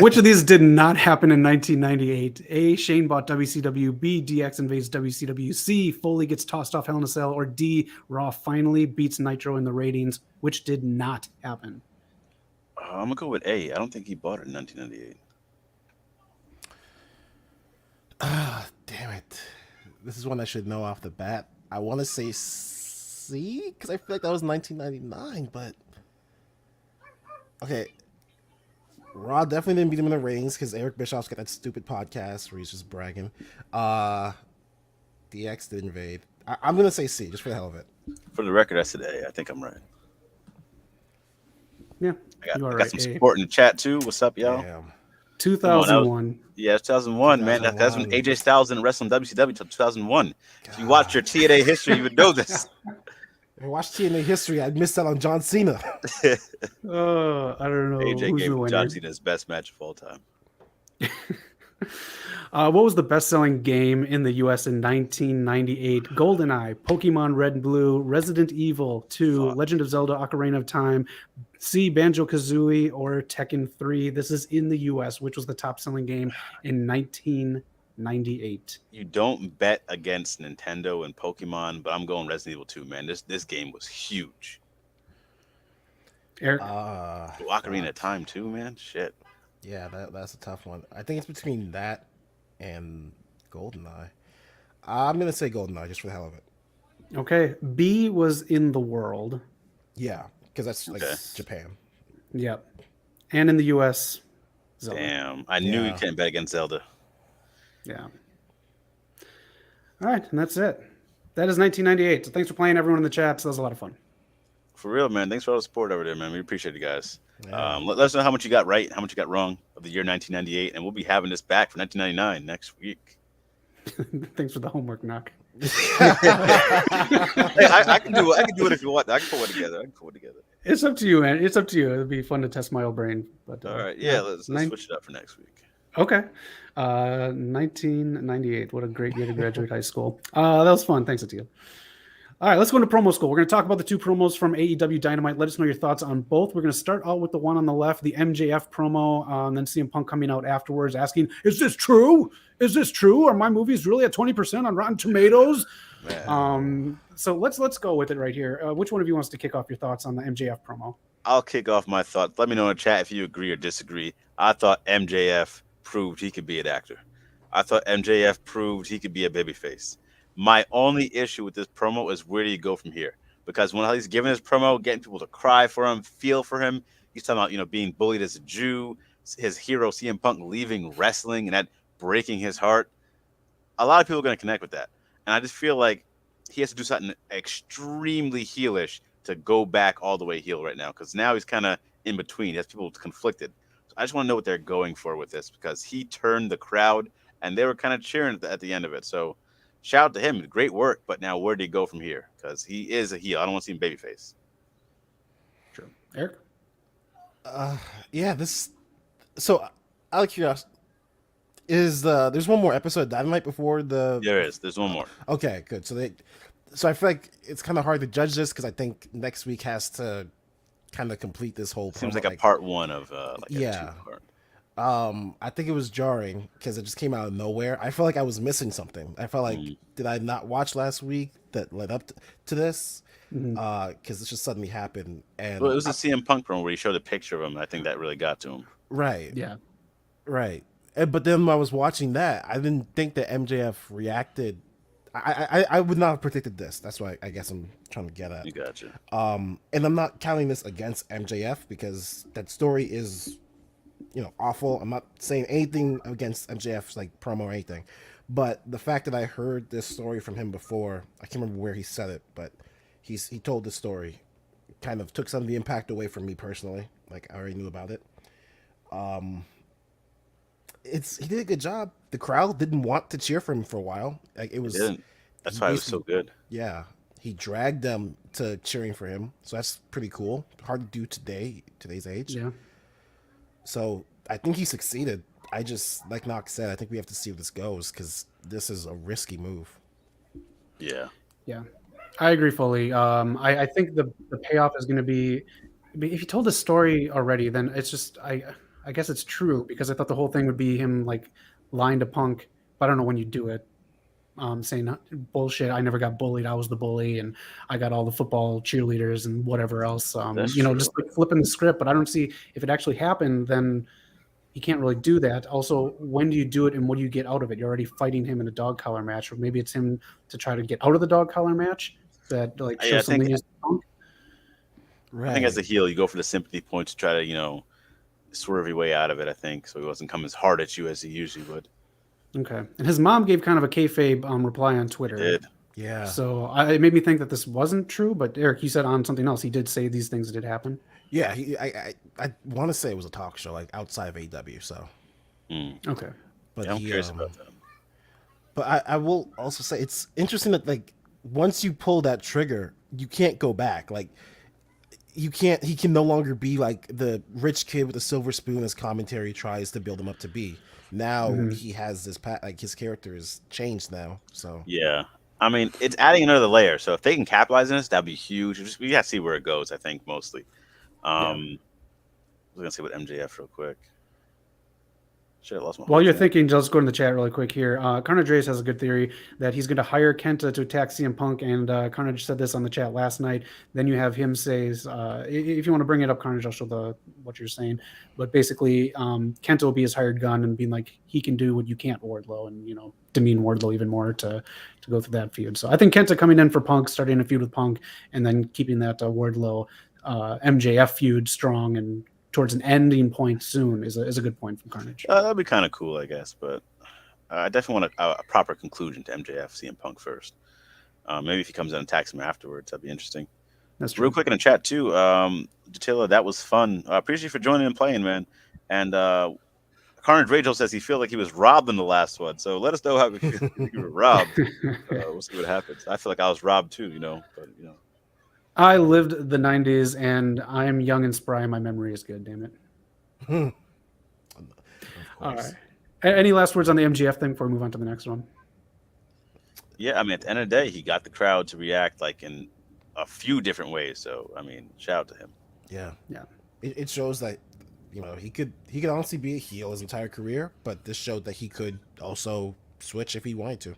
Which of these did not happen in 1998? A, Shane bought WCW. B, DX invades WCW. C, Foley gets tossed off Hell in a Cell. Or D, Raw finally beats Nitro in the ratings. Which did not happen? I'm going to go with A. I don't think he bought it in 1998. Damn it. This is one I should know off the bat. I want to say C, because I feel like that was 1999, but... Okay. Raw definitely didn't beat him in the ratings because Eric Bischoff's got that stupid podcast where he's just bragging. DX did invade. I'm going to say C, just for the hell of it. For the record, I said A. I think I'm right. Yeah, I got some support in the chat, too. What's up, y'all? Damn. Come on, that was 2001. yeah, 2001, man. That's when 2001. AJ Styles didn't wrestle in WCW till 2001. If you watch your God. TNA history, you would know this. If I watched TNA history, I'd miss out on John Cena. I don't know AJ who's gave the winner. John Cena his best match of all time. What was the best-selling game in the U.S. in 1998? GoldenEye, Pokemon Red and Blue, Resident Evil 2, Fuck. Legend of Zelda: Ocarina of Time, C, Banjo-Kazooie, or Tekken 3. This is in the U.S. Which was the top-selling game in 1998? You don't bet against Nintendo and Pokemon, but I'm going Resident Evil 2, man. This game was huge. Eric? Ocarina of Time too, man. Shit. Yeah, that's a tough one. I think it's between that and GoldenEye. I'm gonna say GoldenEye just for the hell of it. Okay. B was In the World. Yeah, because that's like Okay. Japan. Yep. And in the U.S., Zelda. Damn. I knew you Yeah. can't bet against Zelda. Yeah. All right, and that's it. That is 1998. So thanks for playing, everyone in the chat. So that was a lot of fun. For real, man. Thanks for all the support over there, man. We appreciate you guys. Yeah. Let us know how much you got right, how much you got wrong of the year 1998, and we'll be having this back for 1999 next week. Thanks for the homework, Knock. Hey, I can do it. I can do it if you want. I can pull it together. It's up to you, man. It's up to you. It'd be fun to test my old brain. But All right. Yeah, let's Nine- switch it up for next week. Okay. 1998. What a great year to graduate high school. That was fun. Thanks, Atil. All right, let's go into promo school. We're going to talk about the two promos from AEW Dynamite. Let us know your thoughts on both. We're going to start out with the one on the left, the MJF promo, and then CM Punk coming out afterwards asking, is this true? Is this true? Are my movies really at 20% on Rotten Tomatoes? So let's go with it right here. Which one of you wants to kick off your thoughts on the MJF promo? I'll kick off my thoughts. Let me know in the chat if you agree or disagree. I thought MJF proved he could be an actor. I thought MJF proved he could be a babyface. My only issue with this promo is where do you go from here? Because when he's giving his promo, getting people to cry for him, feel for him, he's talking about, being bullied as a Jew, his hero CM Punk leaving wrestling and that breaking his heart. A lot of people are going to connect with that. And I just feel like he has to do something extremely heelish to go back all the way heel right now, because now he's kind of in between. He has people conflicted. So I just want to know what they're going for with this, because he turned the crowd and they were kind of cheering at the end of it. So shout out to him. Great work. But now where did he go from here? Because he is a heel. I don't want to see him babyface. True. Eric? Yeah, this. So, out of curiosity, there's one more episode of Dynamite before the. There is. There's one more. Okay, good. So I feel like it's kind of hard to judge this because I think next week has to kind of complete this whole. Seems promo, like a part one of a Yeah. two-part. I think it was jarring because it just came out of nowhere. I felt like I was missing something. I felt like did I not watch last week that led up to this? Because it just suddenly happened. And Well, it was a CM Punk promo where he showed a picture of him. I think that really got to him. right, Yeah. right. But then when I was watching that, I didn't think that MJF reacted. I would not have predicted this. That's why I guess I'm trying to get at. You gotcha. And I'm not counting this against MJF because that story is, awful. I'm not saying anything against MJF's like promo or anything, but the fact that I heard this story from him before, I can't remember where he said it, but he told the story, kind of took some of the impact away from me personally. Like I already knew about it. He did a good job. The crowd didn't want to cheer for him for a while. Like it was. Didn't. That's why it was so good. Yeah, he dragged them to cheering for him, so that's pretty cool. Hard to do today's age. Yeah. So I think he succeeded. I just, like Knox said, I think we have to see where this goes because this is a risky move. Yeah. Yeah. I agree fully. I think the payoff is going to be if you told the story already, then it's just I guess it's true because I thought the whole thing would be him like lying to Punk, but I don't know when you do it. Saying bullshit. I never got bullied. I was the bully, and I got all the football cheerleaders and whatever else. That's true. Just like flipping the script. But I don't see if it actually happened. Then you can't really do that. Also, when do you do it, and what do you get out of it? You're already fighting him in a dog collar match, or maybe it's him to try to get out of the dog collar match. That like show Yeah, I something. think- Right. I think as a heel, you go for the sympathy point to try to, swerve your way out of it, I think. So he wasn't come as hard at you as he usually would. Okay. And his mom gave kind of a kayfabe reply on Twitter. He did. Yeah. So it made me think that this wasn't true. But Eric, you said on something else. He did say these things did happen. Yeah. I want to say it was a talk show like outside of AEW. So Okay. But Yeah, I'm curious about that. But I will also say it's interesting that like once you pull that trigger, you can't go back. Like he can no longer be like the rich kid with a silver spoon as commentary tries to build him up to be. Now he has this like his character is changed now. So Yeah. I mean, it's adding another layer. So if they can capitalize on this, that'd be huge. We got to see where it goes, I think, mostly. I was going to say with MJF real quick. Should have lost my While you're thing. thinking, just go in the chat really quick here. Carnage Race has a good theory that he's going to hire Kenta to attack CM Punk, and Carnage said this on the chat last night. Then you have him say, if you want to bring it up, Carnage, I'll show what you're saying. But basically, Kenta will be his hired gun and being like, he can do what you can't, Wardlow, and demean Wardlow even more to go through that feud. So I think Kenta coming in for Punk, starting a feud with Punk, and then keeping that Wardlow MJF feud strong and towards an ending point soon is a good point from Carnage. That'd be kind of cool, I guess. But I definitely want a proper conclusion to MJF CM Punk first. Maybe if he comes in and attacks him afterwards, that'd be interesting. That's true. Real quick in the chat too, Datilla, that was fun. I appreciate you for joining and playing, man. And Carnage Rachel says he felt like he was robbed in the last one. So let us know how you were robbed. We'll see what happens. I feel like I was robbed too, but I lived the 90s, and I'm young and spry. My memory is good, damn it. All right. Any last words on the MGF thing before we move on to the next one? Yeah, I mean, at the end of the day, he got the crowd to react like in a few different ways. So, I mean, shout out to him. Yeah. It shows that he could honestly be a heel his entire career, but this showed that he could also switch if he wanted to.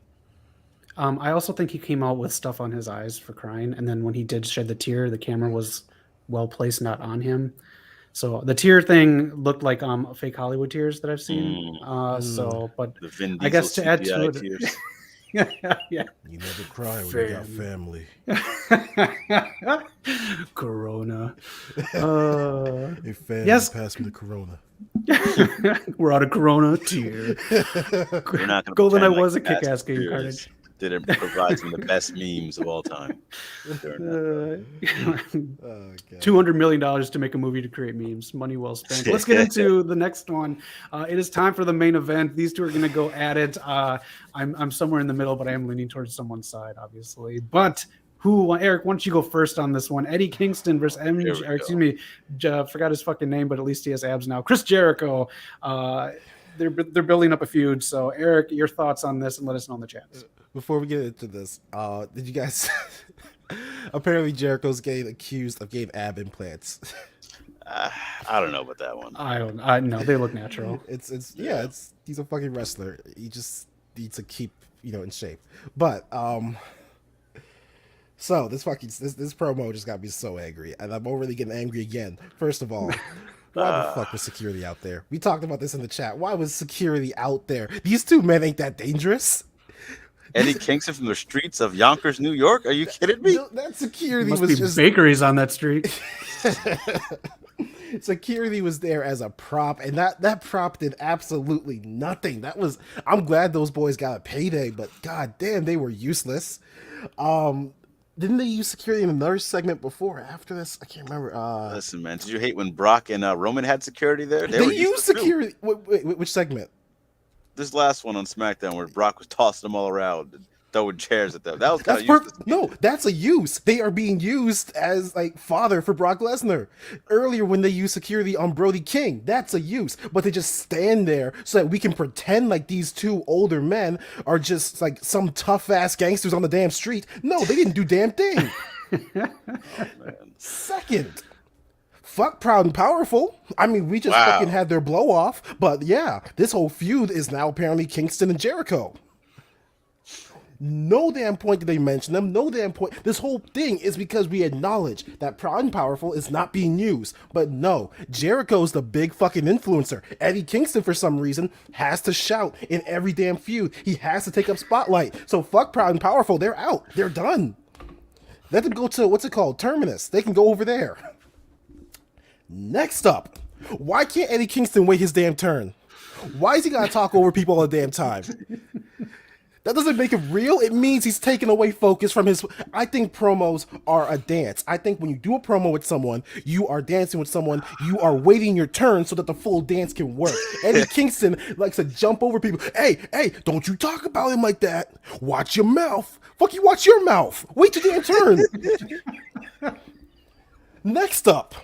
I also think he came out with stuff on his eyes for crying, and then when he did shed the tear, the camera was well placed, not on him. So the tear thing looked like fake Hollywood tears that I've seen. But the Vin I guess to add to CGI it, tears. yeah. You never cry when you got family. Corona. Hey, fam, yes. pass me the Corona. We're out of Corona tear. We're not gonna Golden, I pretend was like a kick-ass game, Carnage. Didn't provide some of the best memes of all time. $200 million to make a movie to create memes. Money well spent. Let's get into the next one. It is time for the main event. These two are going to go at it. I'm somewhere in the middle, but I am leaning towards someone's side, obviously. But Eric, why don't you go first on this one? Eddie Kingston versus forgot his fucking name, but at least he has abs now. Chris Jericho. They're building up a feud. So, Eric, your thoughts on this, and let us know in the chat. Before we get into this, did you guys? Apparently, Jericho's getting accused of getting ab implants. I don't know about that one. I know they look natural. He's a fucking wrestler. He just needs to keep in shape. But so this promo just got me so angry, and I'm already getting angry again. First of all. Why the fuck was security out there? We talked about this in the chat. Why was security out there? These two men ain't that dangerous. Eddie Kingston from the streets of Yonkers, New York? Are you kidding me? No, that security Must was be just bakeries on that street. Security was there as a prop, and that prop did absolutely nothing. I'm glad those boys got a payday, but god damn, they were useless. Didn't they use security in another segment before or after this? I can't remember. Listen, man, did you hate when Brock and Roman had security there? They used security. Wait, which segment? This last one on SmackDown where Brock was tossing them all around and throwing chairs at them. That was kind of useless. No, that's a use. They are being used as like fodder for Brock Lesnar. Earlier when they used security on Brody King, that's a use. But they just stand there so that we can pretend like these two older men are just like some tough ass gangsters on the damn street. No, they didn't do damn thing. Second, fuck Proud and Powerful. I mean, we just fucking had their blow off. But yeah, this whole feud is now apparently Kingston and Jericho. No damn point did they mention them. No damn point. This whole thing is because we acknowledge that Proud and Powerful is not being used. But no, Jericho's the big fucking influencer. Eddie Kingston, for some reason, has to shout in every damn feud. He has to take up spotlight. So fuck Proud and Powerful. They're out. They're done. Let them go to, Terminus. They can go over there. Next up, why can't Eddie Kingston wait his damn turn? Why is he gotta talk over people all the damn time? That doesn't make it real. It means he's taking away focus from his. I think promos are a dance. I think when you do a promo with someone, you are dancing with someone. You are waiting your turn so that the full dance can work. Eddie Kingston likes to jump over people. Hey, don't you talk about him like that. Watch your mouth. Fuck you, watch your mouth. Wait your damn turn. Next up.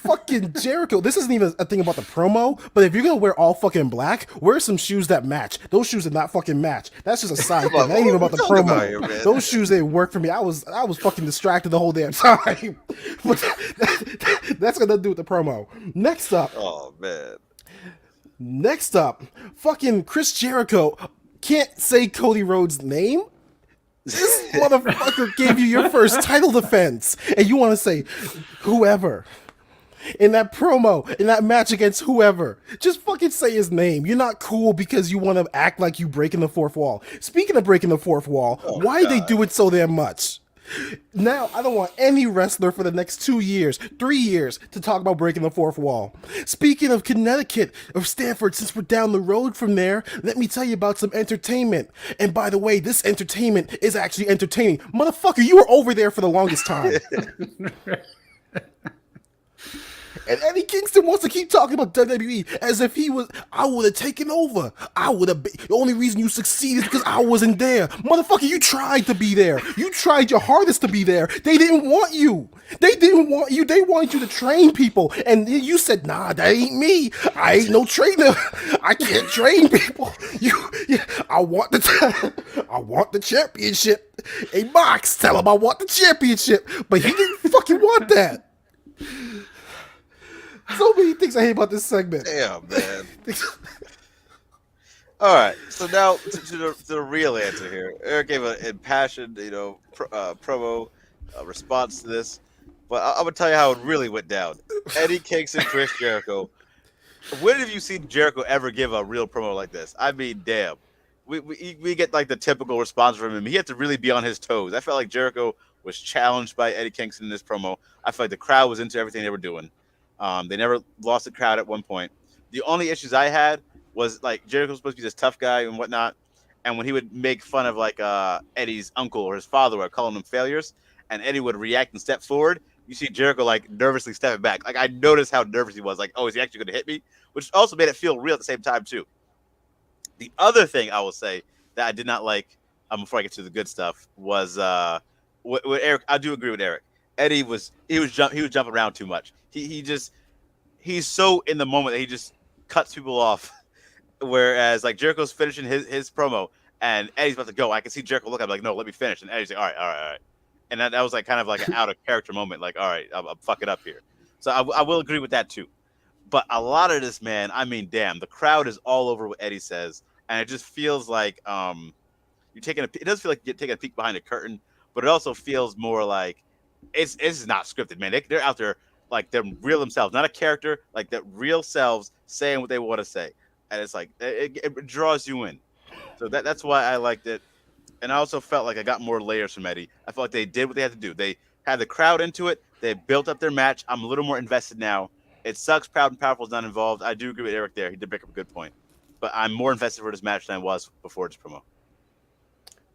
Fucking Jericho. This isn't even a thing about the promo, but if you're gonna wear all fucking black, wear some shoes that match. Those shoes did not fucking match. That's just a side thing. That ain't even about the promo. Here, those shoes didn't work for me. I was fucking distracted the whole damn time. But that's got nothing to do with the promo. Next up. Oh man. Next up, fucking Chris Jericho can't say Cody Rhodes' name. This motherfucker gave you your first title defense, and you want to say whoever. In that promo, in that match against whoever, just fucking say his name. You're not cool because you want to act like you breaking the fourth wall. Speaking of breaking the fourth wall, why did they do it so damn much? Now, I don't want any wrestler for the next 2 years, 3 years to talk about breaking the fourth wall. Speaking of Connecticut, or Stanford, since we're down the road from there, let me tell you about some entertainment. And by the way, this entertainment is actually entertaining. Motherfucker, you were over there for the longest time. And Eddie Kingston wants to keep talking about WWE as if I would have taken over. The only reason you succeeded is because I wasn't there. Motherfucker, you tried to be there. You tried your hardest to be there. They didn't want you. They didn't want you. They wanted you to train people. And you said, nah, that ain't me. I ain't no trainer. I can't train people. I want the championship. Hey, Mox, tell him I want the championship. But he didn't fucking want that. So many things I hate about this segment. Damn, man. All right, so now to the real answer here. Eric gave an impassioned, promo response to this, but I'm gonna tell you how it really went down. Eddie Kingston, Chris Jericho. When have you seen Jericho ever give a real promo like this? I mean, damn. We get like the typical response from him. He had to really be on his toes. I felt like Jericho was challenged by Eddie Kingston in this promo. I felt like the crowd was into everything they were doing. They never lost the crowd at one point. The only issues I had was like Jericho was supposed to be this tough guy and whatnot, and when he would make fun of like Eddie's uncle or his father or calling them failures, and Eddie would react and step forward, you see Jericho like nervously stepping back. Like I noticed how nervous he was. Like, oh, is he actually going to hit me? Which also made it feel real at the same time too. The other thing I will say that I did not like before I get to the good stuff was with Eric. I do agree with Eric. Eddie was jumping around too much. He's so in the moment that he just cuts people off. Whereas like Jericho's finishing his promo and Eddie's about to go. I can see Jericho look at him like, no, let me finish. And Eddie's like, all right. And that was like kind of like an out of character moment. Like, all right, I'm fucking up here. So I will agree with that too. But a lot of this, man, I mean, damn, the crowd is all over what Eddie says. And it just feels like it does feel like you're taking a peek behind the curtain, but it also feels more like it's not scripted, man. They're out there like they're real themselves, not a character, like their real selves saying what they want to say. And it's like it draws you in. So that's why I liked it. And I also felt like I got more layers from Eddie. I felt like they did what they had to do. They had the crowd into it. They built up their match. I'm a little more invested now. It sucks Proud and Powerful is not involved. I do agree with Eric there. He did make up a good point. But I'm more invested for this match than I was before this promo.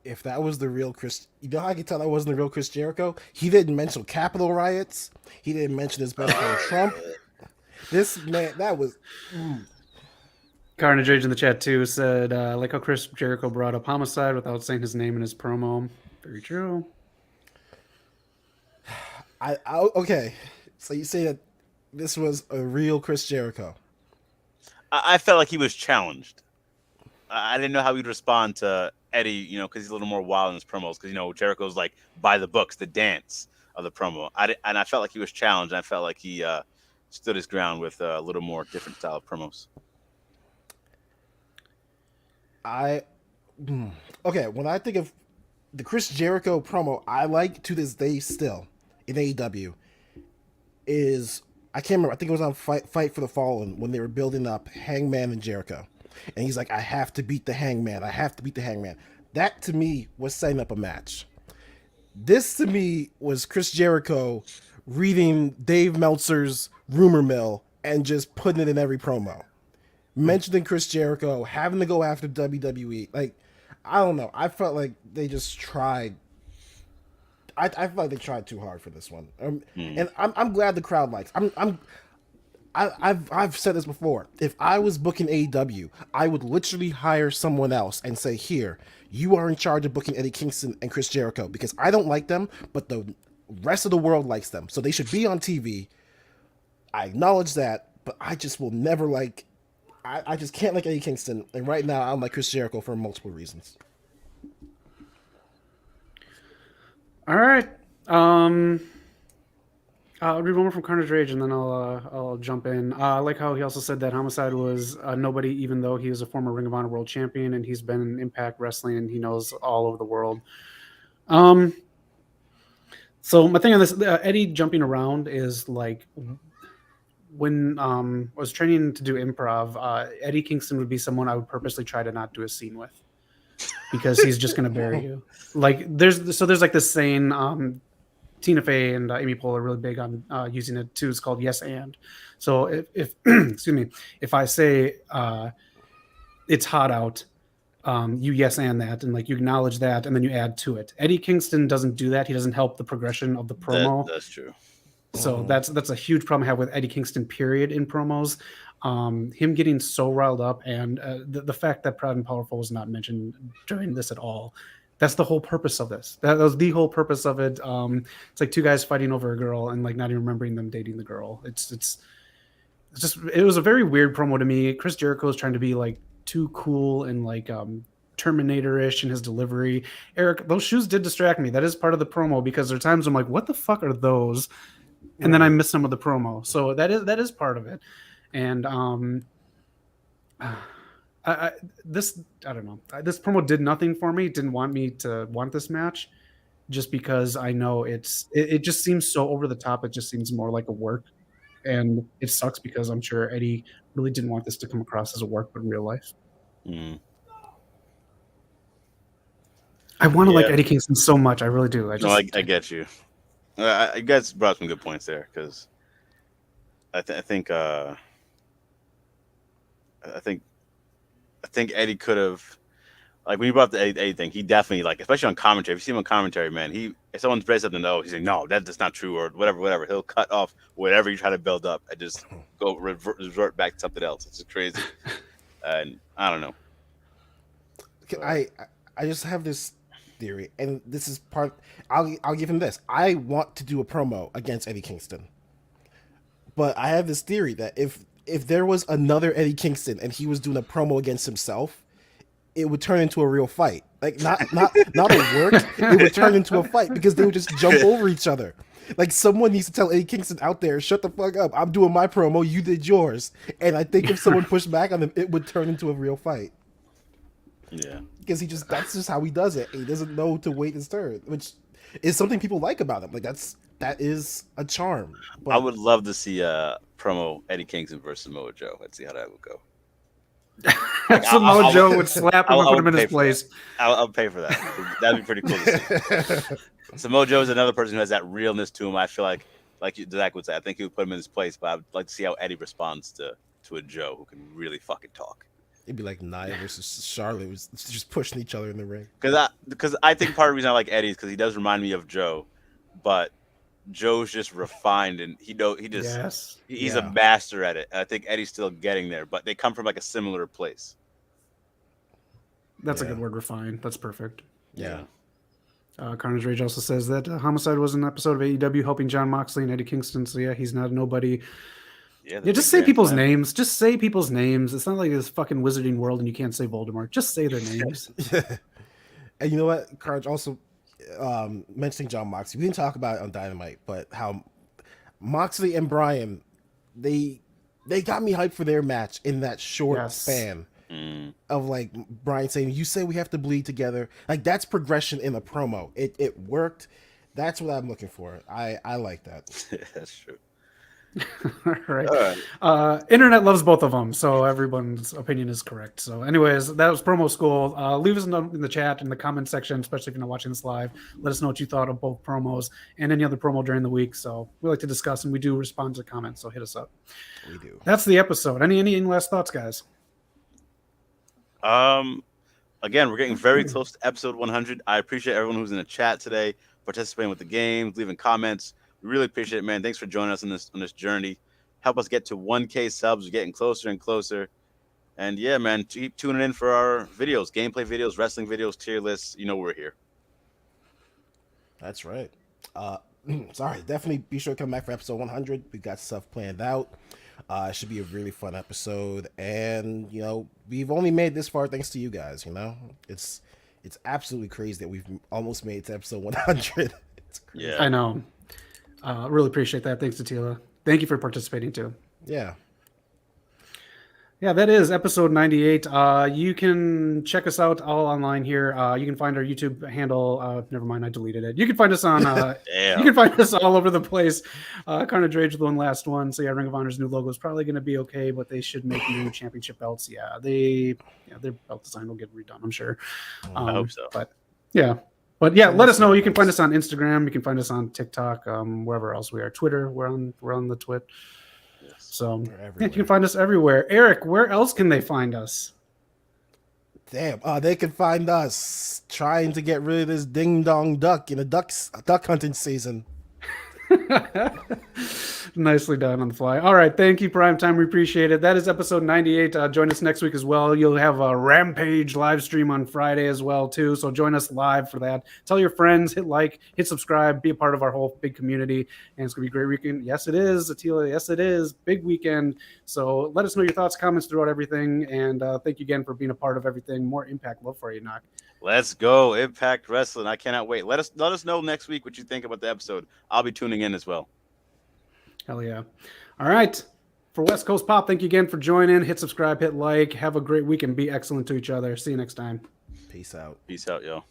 If that was the real Chris, you know how I can tell that wasn't the real Chris Jericho? He didn't mention Capitol riots. He didn't mention his best friend Trump. This man, that was. Carnage Rage in the chat too said, like how Chris Jericho brought up homicide without saying his name in his promo. Very true. Okay, so you say that this was a real Chris Jericho. I felt like he was challenged. I didn't know how he'd respond to Eddie, because he's a little more wild in his promos. Because Jericho's like by the books, the dance of the promo. And I felt like he was challenged. And I felt like he stood his ground with a little more different style of promos. Okay, when I think of the Chris Jericho promo, I like to this day still in AEW is I can't remember. I think it was on Fight for the Fallen when they were building up Hangman and Jericho. And he's like, I have to beat the Hangman. I have to beat the Hangman. That, to me, was setting up a match. This, to me, was Chris Jericho reading Dave Meltzer's rumor mill and just putting it in every promo. Mentioning Chris Jericho, having to go after WWE. Like, I don't know. I felt like they just tried. I felt like they tried too hard for this one, and I'm glad the crowd likes. I've said this before. If I was booking AEW, I would literally hire someone else and say, "Here, you are in charge of booking Eddie Kingston and Chris Jericho because I don't like them, but the rest of the world likes them, so they should be on TV." I acknowledge that, but I just will never like. I just can't like Eddie Kingston, and right now I don't like Chris Jericho for multiple reasons. All right. I'll read one more from Carnage Rage, and then I'll jump in. I like how he also said that Homicide was nobody, even though he was a former Ring of Honor World Champion, and he's been in Impact Wrestling, and he knows all over the world. So my thing on this, Eddie jumping around is like when I was training to do improv, Eddie Kingston would be someone I would purposely try to not do a scene with because he's just going to bury you. Like there's like this saying, Tina Fey and Amy Poehler are really big on using it too. It's called yes and. So if excuse me, if I say it's hot out, you yes and that, and like you acknowledge that, and then you add to it. Eddie Kingston doesn't do that. He doesn't help the progression of the promo. That's true. So that's a huge problem I have with Eddie Kingston, period, in promos. Him getting so riled up, and the fact that Proud and Powerful was not mentioned during this at all. That's the whole purpose of this. That was the whole purpose of it. It's like two guys fighting over a girl and like not even remembering them dating the girl. It's just it was a very weird promo to me. Chris Jericho is trying to be like too cool and like Terminator-ish in his delivery. Eric, those shoes did distract me. That is part of the promo because there are times I'm like, what the fuck are those? And then I miss some of the promo. So that is part of it. And I don't know. This promo did nothing for me. It didn't want me to want this match just because I know it just seems so over the top. It just seems more like a work. And it sucks because I'm sure Eddie really didn't want this to come across as a work, but in real life. I want to like Eddie Kingston so much. I really do. I get you. You guys brought some good points there because I think Eddie could have, like when you brought up the Eddie thing, he definitely, like, especially on commentary. If you see him on commentary, man, if someone says something, he's like, no, that's not true, or whatever. He'll cut off whatever you try to build up and just go revert back to something else. It's just crazy, and I don't know. I just have this theory, and this is part. I'll give him this. I want to do a promo against Eddie Kingston, but I have this theory that if there was another Eddie Kingston and he was doing a promo against himself, it would turn into a real fight. Like not a work. It would turn into a fight because they would just jump over each other. Like someone needs to tell Eddie Kingston out there, shut the fuck up. I'm doing my promo. You did yours. And I think if someone pushed back on him, it would turn into a real fight. Yeah. Because that's just how he does it. He doesn't know to wait his turn, which is something people like about him. Like that is a charm. But I would love to see a promo Eddie Kingston versus Mojo. Let's see how that would go. Like, so Mojo would slap him and put him in his place. I'll pay for that. That'd be pretty cool to see. So Mojo is another person who has that realness to him. I feel like Zach would say, I think he would put him in his place, but I would like to see how Eddie responds to a Joe who can really fucking talk. It'd be like Nia versus Charlotte, was just pushing each other in the ring. Because I think part of the reason I like Eddie is because he does remind me of Joe, but Joe's just refined and he's a master at it. And I think Eddie's still getting there, but they come from like a similar place. That's a good word, refined. That's perfect. Yeah. Carnage Rage also says that Homicide was an episode of AEW helping Jon Moxley and Eddie Kingston. So yeah, he's not a nobody. Yeah, just say people's names. Just say people's names. It's not like this fucking wizarding world and you can't say Voldemort. Just say their names. And you know what, Carnage, also mentioning Jon Moxley. We didn't talk about it on Dynamite, but how Moxley and Bryan, they got me hyped for their match in that short span of like Bryan saying, "You say we have to bleed together." Like that's progression in a promo. It worked. That's what I'm looking for. I like that. That's true. All right. Internet loves both of them, so everyone's opinion is correct. So anyways, that was promo school. Leave us in the chat in the comment section, especially if you're not watching this live. Let us know what you thought of both promos and any other promo during the week. So we like to discuss and we do respond to comments, so hit us up. We do. That's the episode. Any last thoughts, guys? again, we're getting very close to episode 100. I appreciate everyone who's in the chat today, participating with the games, leaving comments. We really appreciate it, man. Thanks for joining us on this journey. Help us get to 1K subs. We're getting closer and closer. And yeah, man, keep tuning in for our videos, gameplay videos, wrestling videos, tier lists. You know we're here. That's right. Sorry, definitely be sure to come back for episode 100. We got stuff planned out. It should be a really fun episode, and we've only made this far thanks to you guys. It's absolutely crazy that we've almost made it to episode 100. It's crazy. Yeah, I know. Really appreciate that. Thanks, Attila. Thank you for participating too. Yeah. Yeah, that is episode 98. You can check us out all online here. You can find our YouTube handle. Never mind, I deleted it. You can find us on. You can find us all over the place. Carnage Rage, the last one. So yeah, Ring of Honor's new logo is probably going to be okay, but they should make new championship belts. Yeah, their belt design will get redone, I'm sure. I hope so. But yeah, let us know. You can find us on Instagram. You can find us on TikTok. Wherever else we are. Twitter. We're on the Twit. So yeah, you can find us everywhere. Eric, where else can they find us? Damn, they can find us trying to get rid of this ding dong duck in a duck hunting season. Nicely done on the fly. All right, thank you, Primetime. We appreciate it. That is episode 98. Join us next week as well. You'll have a Rampage live stream on Friday as well, too. So join us live for that. Tell your friends, hit like, hit subscribe, be a part of our whole big community. And it's going to be a great weekend. Yes, it is, Attila. Yes, it is. Big weekend. So let us know your thoughts, comments throughout everything. And thank you again for being a part of everything. More Impact love for you, Knock. Let's go, Impact Wrestling. I cannot wait. Let us know next week what you think about the episode. I'll be tuning in as well. Hell yeah. All right. For West Coast Pop, thank you again for joining. Hit subscribe, hit like. Have a great week and be excellent to each other. See you next time. Peace out. Peace out, y'all.